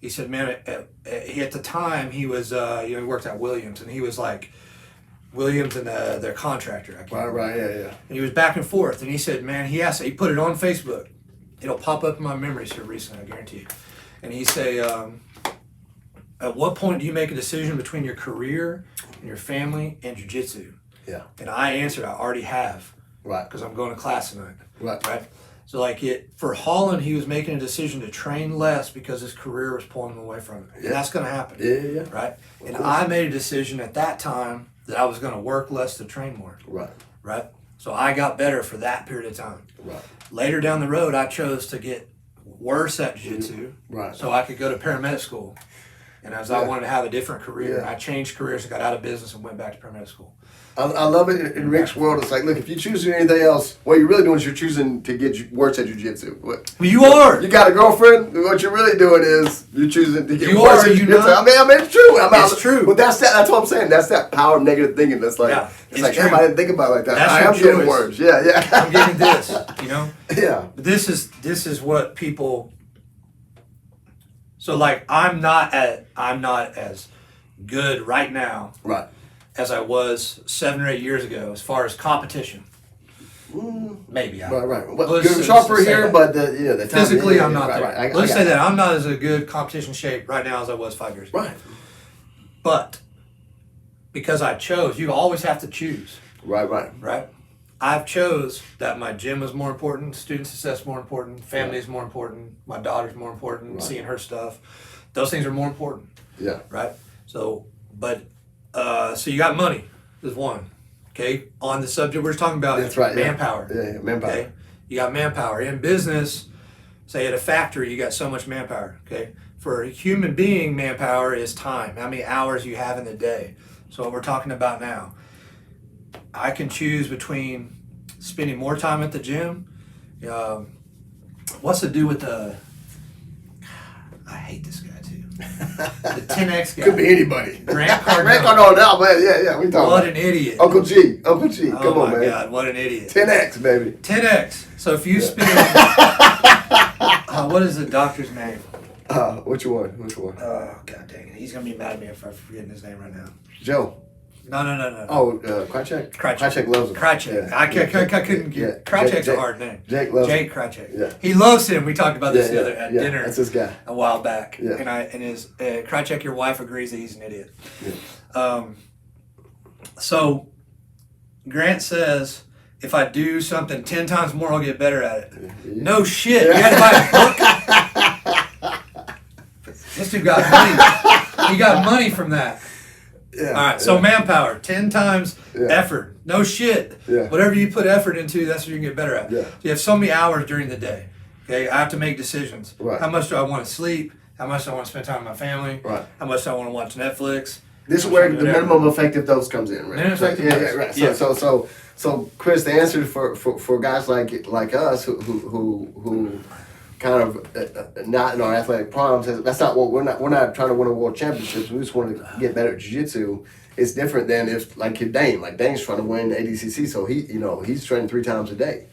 S1: He said, man, at the time he was, he worked at Williams, and he was like, Williams and their contractor. I can't remember.
S2: Right, yeah, yeah.
S1: And he was back and forth, and he said, man, he put it on Facebook. It'll pop up in my memories here recently, I guarantee you. And he say, at what point do you make a decision between your career and your family and jiu-jitsu?
S2: Yeah.
S1: And I answered, I already have.
S2: Right.
S1: Because I'm going to class tonight.
S2: Right.
S1: So like for Holland, he was making a decision to train less because his career was pulling him away from it. And that's going to happen.
S2: Yeah.
S1: Right? And I made a decision at that time that I was going to work less to train more. Right? So I got better for that period of time.
S2: Right.
S1: Later down the road, I chose to get worse at jiu-jitsu so I could go to paramedic school. And as I wanted to have a different career, I changed careers and got out of business and went back to paramedic school.
S2: I love it in Rick's world. It's like, look, if you choose anything else, what you're really doing is you're choosing to get worse at jiu-jitsu.
S1: Well, you are.
S2: You got a girlfriend. What you're really doing is you're choosing to get
S1: you
S2: worse
S1: are,
S2: at jiu-jitsu.
S1: I
S2: mean, it's true.
S1: It's true.
S2: But that's what I'm saying. That's that power of negative thinking. That's like, it's like, damn, I didn't think about it like that.
S1: That's
S2: I am getting worse. Yeah.
S1: I'm getting this,
S2: Yeah.
S1: But this is what people. So like, I'm not as good right now.
S2: Right.
S1: As I was 7 or 8 years ago, as far as competition. Maybe.
S2: Right. Well, you're sharper here, but the time
S1: physically, I'm not there.
S2: Right.
S1: Let's say that I'm not as a good competition shape right now as I was 5 years ago.
S2: Right.
S1: But because I chose, you always have to choose.
S2: Right.
S1: I've chose that my gym is more important, student success more important, family is more important, my daughter's more important, seeing her stuff. Those things are more important.
S2: Yeah.
S1: Right. So, but. So you got money is one, okay? On the subject we're talking about,
S2: that's right,
S1: manpower.
S2: Yeah, manpower.
S1: Okay? You got manpower. In business, say at a factory, you got so much manpower, okay? For a human being, manpower is time, how many hours you have in the day. So what we're talking about now, I can choose between spending more time at the gym. What's to do with I hate this guy too. The 10X guy.
S2: Could be anybody.
S1: Grant Cardone.
S2: Grant Cardone, man. Yeah. We talking.
S1: What an idiot.
S2: Uncle G.
S1: Oh
S2: Come on, man.
S1: my God, what an idiot.
S2: 10X, baby.
S1: 10X. So if you spend, what is the doctor's name?
S2: Which one?
S1: Oh, God dang it. He's going to be mad at me if I'm forgetting his name right now.
S2: Joe.
S1: No.
S2: Oh, Krychek?
S1: Krychek
S2: loves him.
S1: Krychek. I couldn't get Krychek's a hard name.
S2: Jake loves
S1: Jake
S2: him.
S1: Krychek.
S2: Yeah.
S1: He loves him. We talked about this at dinner.
S2: That's his guy.
S1: A while back.
S2: Yeah.
S1: And his Krychek, your wife, agrees that he's an idiot.
S2: Yeah.
S1: So Grant says, if I do something 10 times more, I'll get better at it.
S2: Yeah.
S1: No shit. You had to buy a book. This dude got money. He got money from that.
S2: Yeah.
S1: All right, so manpower, 10 times effort. No shit.
S2: Yeah.
S1: Whatever you put effort into, that's what you can get better at.
S2: Yeah.
S1: So you have so many hours during the day. Okay, I have to make decisions.
S2: Right.
S1: How much do I want to sleep? How much do I want to spend time with my family?
S2: Right.
S1: How much do I want to watch Netflix?
S2: This is where the minimum effective dose comes in, right?
S1: Minimum effective dose.
S2: Right.
S1: Yeah.
S2: So Chris, the answer for guys like us who kind of not in our athletic primes. That's not what we're not trying to win a world championships. We just want to get better at jiu-jitsu. It's different than if like Dane. Like Dane's trying to win ADCC, so he's training 3 times a day.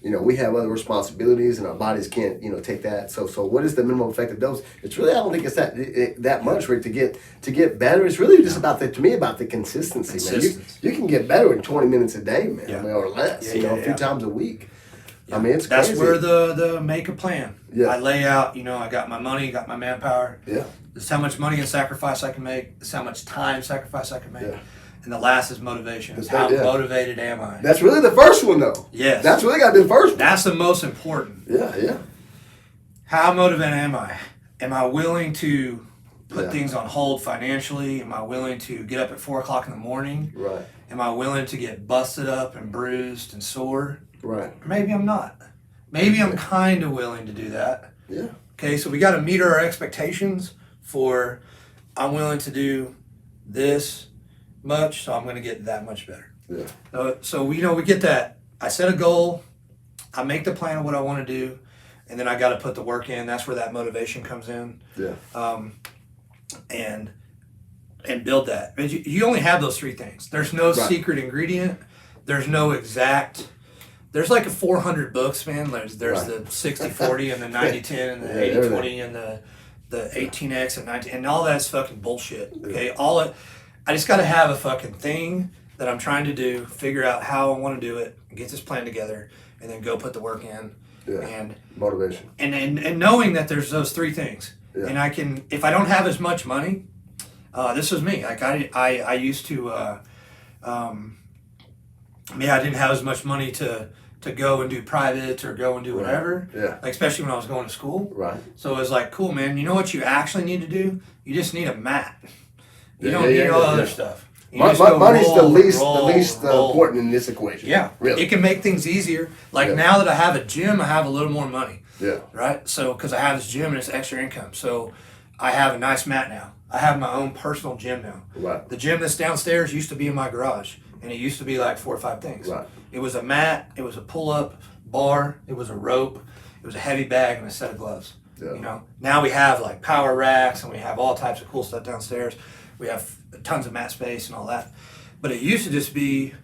S2: We have other responsibilities, and our bodies can't take that. So what is the minimum effective dose? It's really, I don't think it's that much, Rick, to get better. It's really just about the consistency, man. You can get better in 20 minutes a day, man, or less. A few times a week. Yeah. I mean, it's
S1: that's
S2: crazy.
S1: Where the make a plan.
S2: Yeah.
S1: I lay out. I got my money, got my manpower.
S2: Yeah.
S1: This is how much money and sacrifice I can make. This is how much time sacrifice I can make.
S2: Yeah.
S1: And the last is motivation. How motivated am I?
S2: That's really the first one, though.
S1: Yes.
S2: That's really got to be the first one.
S1: That's the most important.
S2: Yeah.
S1: How motivated am I? Am I willing to put things on hold financially? Am I willing to get up at 4 o'clock in the morning?
S2: Right.
S1: Am I willing to get busted up and bruised and sore?
S2: Right.
S1: Or maybe I'm not. Maybe I'm kind of willing to do that.
S2: Yeah.
S1: Okay, so we got to meet our expectations for I'm willing to do this much, so I'm going to get that much better.
S2: Yeah.
S1: So we get that. I set a goal, I make the plan of what I want to do, and then I got to put the work in. That's where that motivation comes in.
S2: Yeah.
S1: And build that. You only have those 3 things. There's no secret ingredient. There's no exact. There's like a 400 books, man. There's the 60-40 and the 90-10 and the 80-20 and the 18X and 19, and all that's fucking bullshit. Okay, I just got to have a fucking thing that I'm trying to do, figure out how I want to do it, get this plan together, and then go put the work in.
S2: Yeah.
S1: And
S2: motivation.
S1: And knowing that there's those 3 things.
S2: Yeah.
S1: And I can, if I don't have as much money, this was me. Like I used to, I didn't have as much money to go and do private or go and do whatever.
S2: Yeah.
S1: Like especially when I was going to school.
S2: Right.
S1: So it was like, cool, man. You know what you actually need to do? You just need a mat. You don't need all other stuff.
S2: Money's the least important in this equation.
S1: Yeah,
S2: really.
S1: It can make things easier. Like now that I have a gym, I have a little more money.
S2: Yeah.
S1: Right. So because I have this gym and it's extra income, so I have a nice mat now. I have my own personal gym now.
S2: Right.
S1: The gym that's downstairs used to be in my garage, and it used to be like 4 or 5 things.
S2: Right.
S1: It was a mat. It was a pull-up bar. It was a rope. It was a heavy bag and a set of gloves.
S2: Yeah.
S1: Now we have like power racks and we have all types of cool stuff downstairs. We have tons of mat space and all that. But it used to just be,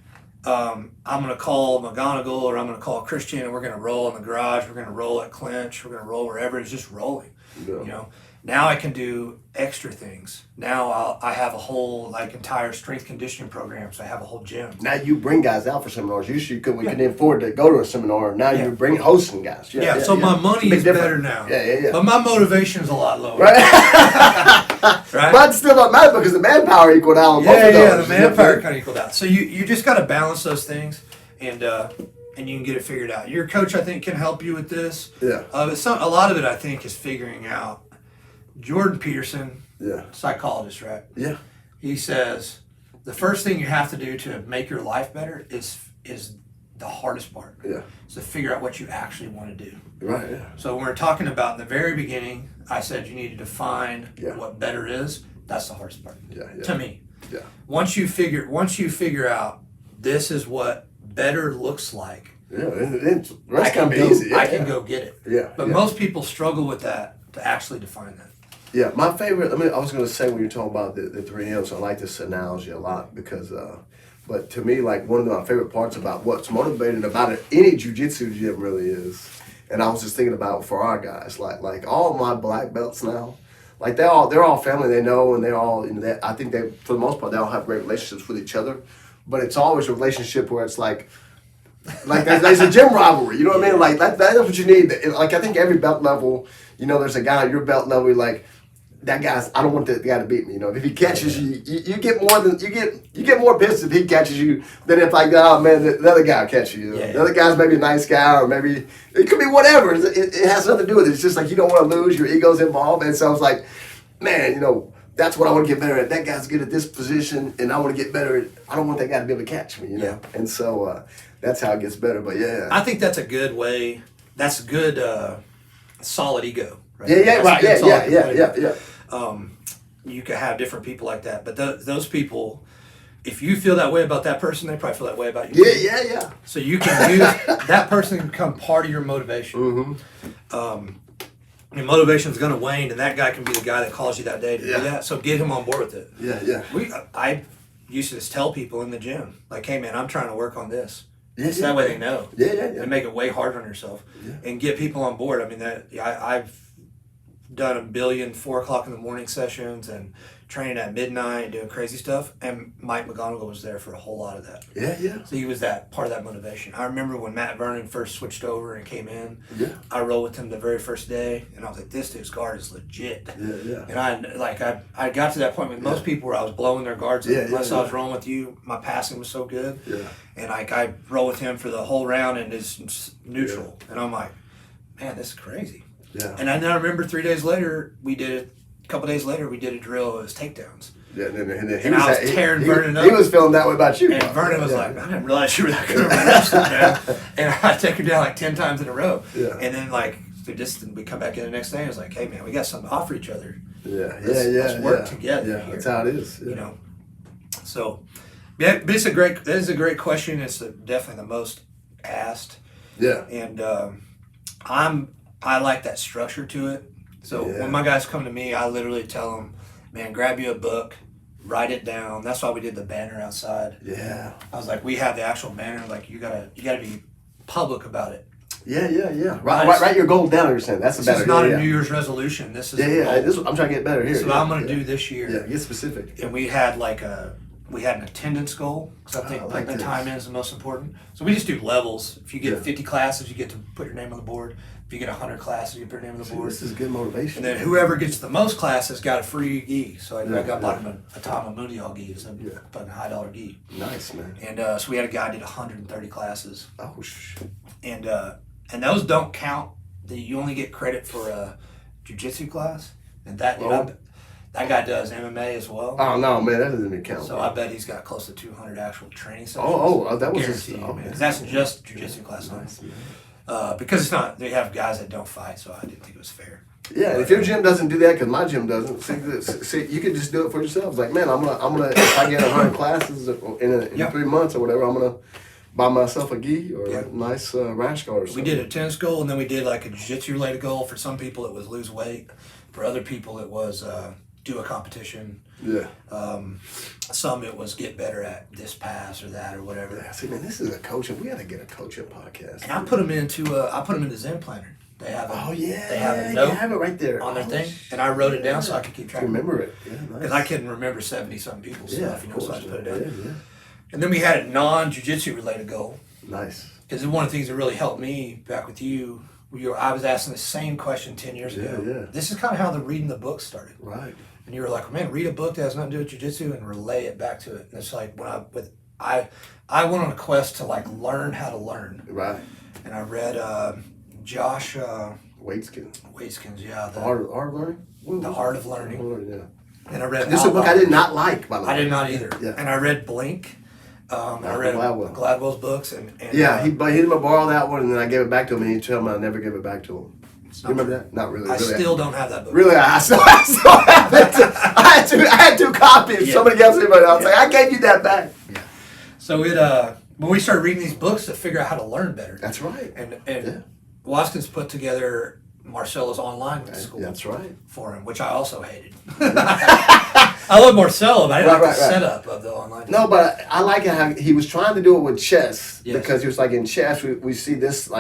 S1: I'm going to call McGonigal or I'm going to call Christian and we're going to roll in the garage. We're going to roll at Clinch. We're going to roll wherever. It's just rolling.
S2: Yeah.
S1: Now I can do extra things. Now I have a whole entire strength conditioning program. So I have a whole gym.
S2: Now you bring guys out for seminars. Usually we couldn't afford to go to a seminar. Now you're hosting guys.
S1: So my money is better now.
S2: Yeah.
S1: But my motivation is a lot lower.
S2: Right.
S1: Right?
S2: But it still don't matter because the manpower equaled out on both of those.
S1: Yeah, the manpower kind of equaled out. So you just got to balance those things and you can get it figured out. Your coach, I think, can help you with this.
S2: Yeah.
S1: But a lot of it, I think, is figuring out. Jordan Peterson, psychologist, right?
S2: Yeah.
S1: He says the first thing you have to do to make your life better is the hardest part.
S2: Yeah.
S1: Is to figure out what you actually want to do.
S2: Right. Yeah.
S1: So when we're talking about in the very beginning, I said you need to define what better is. That's the hardest part.
S2: Yeah.
S1: To me.
S2: Yeah.
S1: Once you figure out this is what better looks like.
S2: Yeah. It's gonna be easy.
S1: I can go get it.
S2: Yeah.
S1: But most people struggle with that to actually define that.
S2: Yeah, my favorite, I was going to say when you're talking about the 3 M's, I like this analogy a lot because, but to me, like one of my favorite parts about what's motivating about any jiu-jitsu gym really is, and I was just thinking about for our guys, like all my black belts now, like they're all family they know, and they're all, I think they, for the most part, they all have great relationships with each other, but it's always a relationship where it's like there's a gym rivalry, you know what I mean? Like that's what you need. Like I think every belt level, there's a guy at your belt level, like, that guy's, I don't want that guy to beat me. If he catches you, you get more pissed if he catches you than if oh man, the other guy will catch you. The other guy's maybe a nice guy, or maybe it could be whatever. It has nothing to do with it. It's just like you don't want to lose. Your ego's involved, and so it's like, man, that's what I want to get better at. That guy's good at this position, and I want to get better at. I don't want that guy to be able to catch me. And so that's how it gets better. But
S1: I think that's a good way. That's a good solid ego. Right?
S2: Yeah.
S1: You could have different people like that, but those people, if you feel that way about that person, they probably feel that way about you.
S2: Yeah.
S1: So you can use that person to become part of your motivation.
S2: Mm-hmm.
S1: I mean, motivation's going to wane, and that guy can be the guy that calls you that day to do that. So get him on board with it.
S2: Yeah.
S1: I used to just tell people in the gym, like, hey, man, I'm trying to work on this.
S2: Yeah,
S1: So that way they know.
S2: Yeah.
S1: And make it way harder on yourself.
S2: Yeah.
S1: And get people on board. I mean, I've done a billion 4 o'clock in the morning sessions and training at midnight, doing crazy stuff. And Mike McGonigal was there for a whole lot of that.
S2: Yeah.
S1: So he was that part of that motivation. I remember when Matt Vernon first switched over and came in.
S2: Yeah.
S1: I rolled with him the very first day, and I was like, "This dude's guard is legit."
S2: Yeah.
S1: And I got to that point with most people where I was blowing their guards up. Unless I was rolling with you, my passing was so good.
S2: Yeah.
S1: And I roll with him for the whole round, and it's neutral. Yeah. And I'm like, man, this is crazy.
S2: Yeah.
S1: And I remember 3 days later, a couple days later, we did a drill. It was takedowns.
S2: Yeah,
S1: and I was tearing Vernon up.
S2: He was feeling that way about you.
S1: And Vernon was like, I didn't realize you were that good of a wrestler, man. And I take him down like 10 times in a row.
S2: Yeah.
S1: And then we come back in the next day and it was like, hey, man, we got something to offer each other.
S2: Let's
S1: work together.
S2: Yeah, that's how it is. Yeah.
S1: You know. So, yeah, but that is a great question. It's definitely the most asked.
S2: Yeah.
S1: And I like that structure to it. So when my guys come to me, I literally tell them, man, grab you a book, write it down. That's why we did the banner outside.
S2: Yeah.
S1: I was like, we have the actual banner. Like, you gotta be public about it.
S2: Yeah. Write your goal down. Understand? That's the better.
S1: This is not a New Year's resolution. This is
S2: I'm trying to get better here.
S1: This is what I'm gonna do this year.
S2: Yeah, get specific.
S1: And we had an attendance goal because I think putting the time in is the most important. So we just do levels. If you get 50 classes, you get to put your name on the board. If you get 100 classes, you put your name on the board.
S2: This is good motivation.
S1: And then whoever gets the most classes got a free gi. So I got like a Tama Mundial gi. It's a fucking $high gi.
S2: Nice, man.
S1: And so we had a guy did 130 classes.
S2: Oh, shit.
S1: And those don't count. You only get credit for a jiu-jitsu class. And that guy does MMA as well.
S2: Oh, no, man, that doesn't even count.
S1: So I bet he's got close to 200 actual training sessions.
S2: That was
S1: guaranteed, man. Because that's just jiu-jitsu class.
S2: Nice, man.
S1: Because it's not, they have guys that don't fight, so I didn't think it was fair.
S2: Yeah, if your gym doesn't do that, because my gym doesn't, see, you can just do it for yourselves. Like, man, I'm gonna if I get 100 classes in 3 months or whatever, I'm gonna buy myself a gi or a nice rash guard or something.
S1: We did a tennis goal, and then we did like a jiu-jitsu related goal. For some people, it was lose weight. For other people, it was do a competition.
S2: Yeah.
S1: Some it was get better at this pass or that or whatever.
S2: Yeah, see, man, this is a coaching. We got to get a coaching podcast.
S1: And I put them into Zen Planner. They have
S2: they
S1: have a note.
S2: You have it right there
S1: on their thing, and I wrote it down so I could keep track.
S2: Remember it, yeah,
S1: because I couldn't remember 70-something people's stuff, so I just put it down.
S2: Yeah.
S1: And then we had a non-jiu-jitsu related goal.
S2: Nice.
S1: Because one of the things that really helped me back with you, I was asking the same question 10 years ago.
S2: Yeah.
S1: This is kind of how the reading the book started.
S2: Right.
S1: And you were like, man, read a book that has nothing to do with jiu-jitsu and relay it back to it. And it's like I went on a quest to learn how to learn.
S2: Right.
S1: And I read Josh
S2: Waitskins,
S1: yeah.
S2: The Art of Learning?
S1: The Art of Learning.
S2: Yeah.
S1: And I read
S2: this is a book I did not like, by the way.
S1: I did not either.
S2: Yeah.
S1: And I read Blink. And I read Gladwell's books. And
S2: he hit him to borrow that one, and then I gave it back to him, and he told me I never gave it back to him. You remember that? Not really.
S1: I still don't have that book.
S2: Really, I still have it. I had two copies. Yeah. Somebody else gave it. I was like, I gave you that back.
S1: Yeah. So when we started reading these books to figure out how to learn better.
S2: That's right.
S1: And Watkins put together Marcelo's online school.
S2: That's right.
S1: For him, which I also hated. I love Marcelo, but I didn't like the setup of the online.
S2: No, but I like it how he was trying to do it with chess because he was like in chess we see this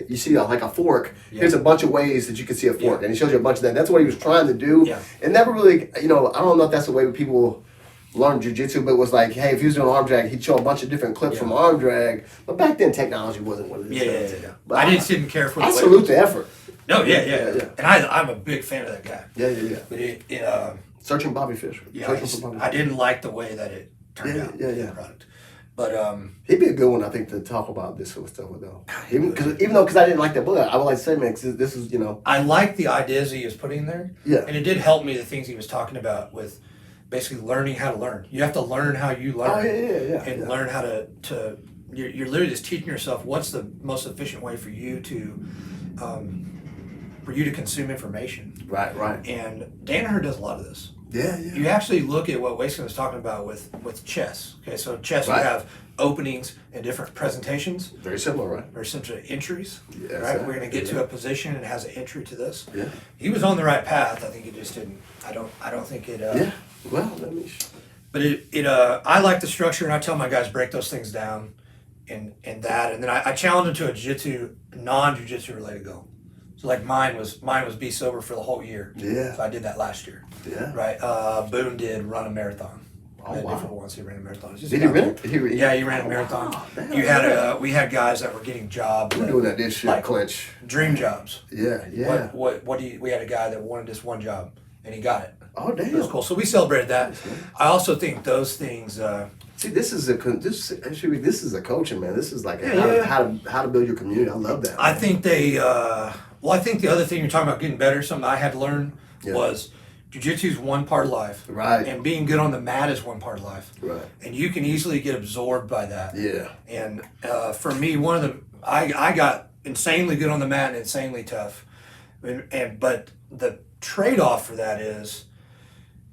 S2: you see like a fork. Yeah. Here's a bunch of ways that you can see a fork, and he shows you a bunch of that. That's what he was trying to do. Yeah. It never really, I don't know if that's the way people learn jiu-jitsu, but it was like, hey, if he was doing arm drag, he'd show a bunch of different clips from arm drag. But back then, technology wasn't what it is. Yeah. But
S1: I just didn't care for the
S2: I salute the effort.
S1: No, yeah. And I'm a big fan of that guy.
S2: Yeah.
S1: But
S2: Searching Bobby Fischer.
S1: Yeah, I didn't like the way that it turned out. The product. But
S2: he'd be a good one, I think, to talk about this sort of stuff with though. Even because I didn't like that book, I would like to say, man, because this is
S1: I like the ideas he was putting there.
S2: Yeah.
S1: And it did help me the things he was talking about with basically learning how to learn. You have to learn how you learn.
S2: Oh yeah.
S1: And learn how to you're literally just teaching yourself what's the most efficient way for you to consume information.
S2: Right.
S1: And Danaher does a lot of this.
S2: Yeah.
S1: You actually look at what Waitskins was talking about with chess. Okay, so chess, you have openings and different presentations.
S2: Very similar, right?
S1: Very similar to entries.
S2: Yeah,
S1: Right?
S2: exactly.
S1: We're going to get to a position and it has an entry to this.
S2: Yeah.
S1: He was on the right path. I think it just didn't. I don't think it.
S2: Yeah. Well, let me.
S1: But I like the structure, and I tell my guys break those things down, and that, and then I challenge them to a jiu-jitsu, non-jiu-jitsu related goal. So like mine was be sober for the whole year.
S2: Yeah.
S1: So I did that last year.
S2: Yeah.
S1: Right. Boone did run a marathon.
S2: Oh, wow.
S1: Different ones he ran a marathon. It's just
S2: Did he
S1: out
S2: really?
S1: there. Yeah, he ran a marathon.
S2: Wow, damn,
S1: You had we had guys that were getting jobs.
S2: We're doing that this year,
S1: like
S2: clinch.
S1: dream jobs.
S2: Yeah, yeah.
S1: What do you? We had a guy that wanted just one job, and he got it.
S2: Oh, damn.
S1: It was cool. So we celebrated that. I also think those things.
S2: See, this is a coaching, man. This is like
S1: Yeah.
S2: how to build your community. I love that.
S1: I think they. I think the other thing you're talking about getting better. Something I had to learn was jiu-jitsu is one part of life,
S2: Right.
S1: And being good on the mat is one part of life,
S2: Right.
S1: And you can easily get absorbed by that.
S2: Yeah.
S1: And for me, I got insanely good on the mat and insanely tough, but the trade-off for that is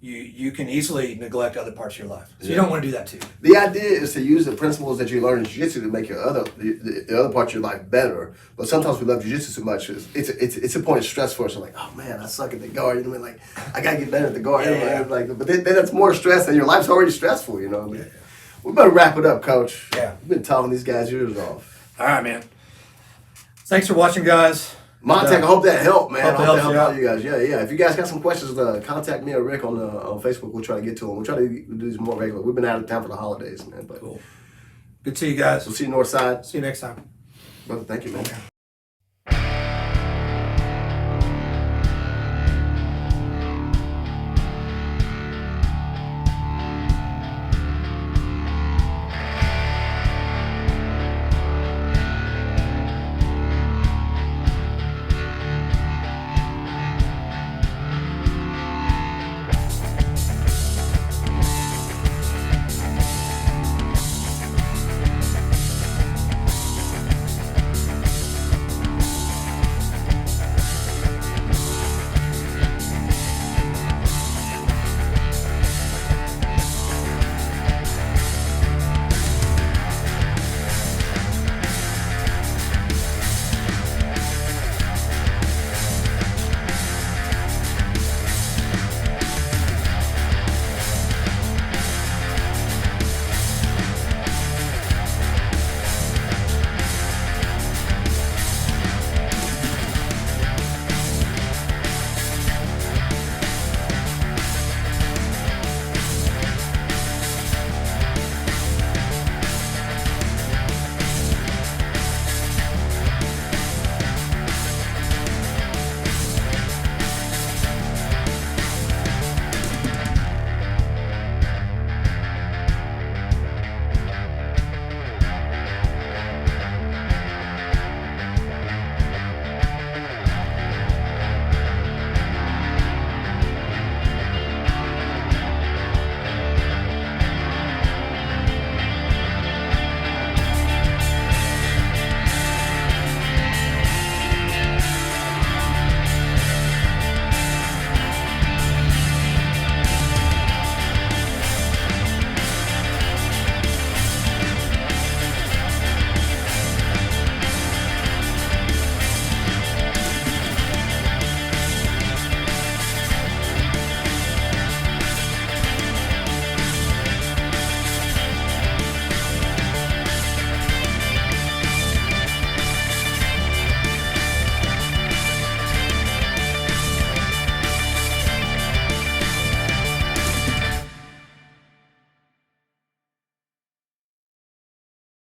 S1: you can easily neglect other parts of your life. So you don't want to do that too.
S2: The idea is to use the principles that you learn in jiu-jitsu to make the other parts of your life better. But sometimes we love jiu-jitsu so much, it's a point of stress for us. We're like, oh man, I suck at the guard. You know what I mean? Like, I gotta get better at the guard. You know,
S1: Yeah.
S2: like, but then that's more stress, and your life's already stressful. You know. Yeah. We better wrap it up, Coach.
S1: Yeah.
S2: We've been talking these guys' ears off.
S1: All right, man. Thanks for watching, guys.
S2: Montec, I hope that helped, man.
S1: Hope
S2: I
S1: it
S2: hope that
S1: helps
S2: helped
S1: you
S2: out you guys. Yeah. If you guys got some questions, contact me or Rick on Facebook. We'll try to get to them. We'll try to do these more regular. We've been out of town for the holidays, man. But
S1: Cool. Good to see you guys.
S2: we'll see you north side.
S1: See you next time.
S2: Brother, thank you, man.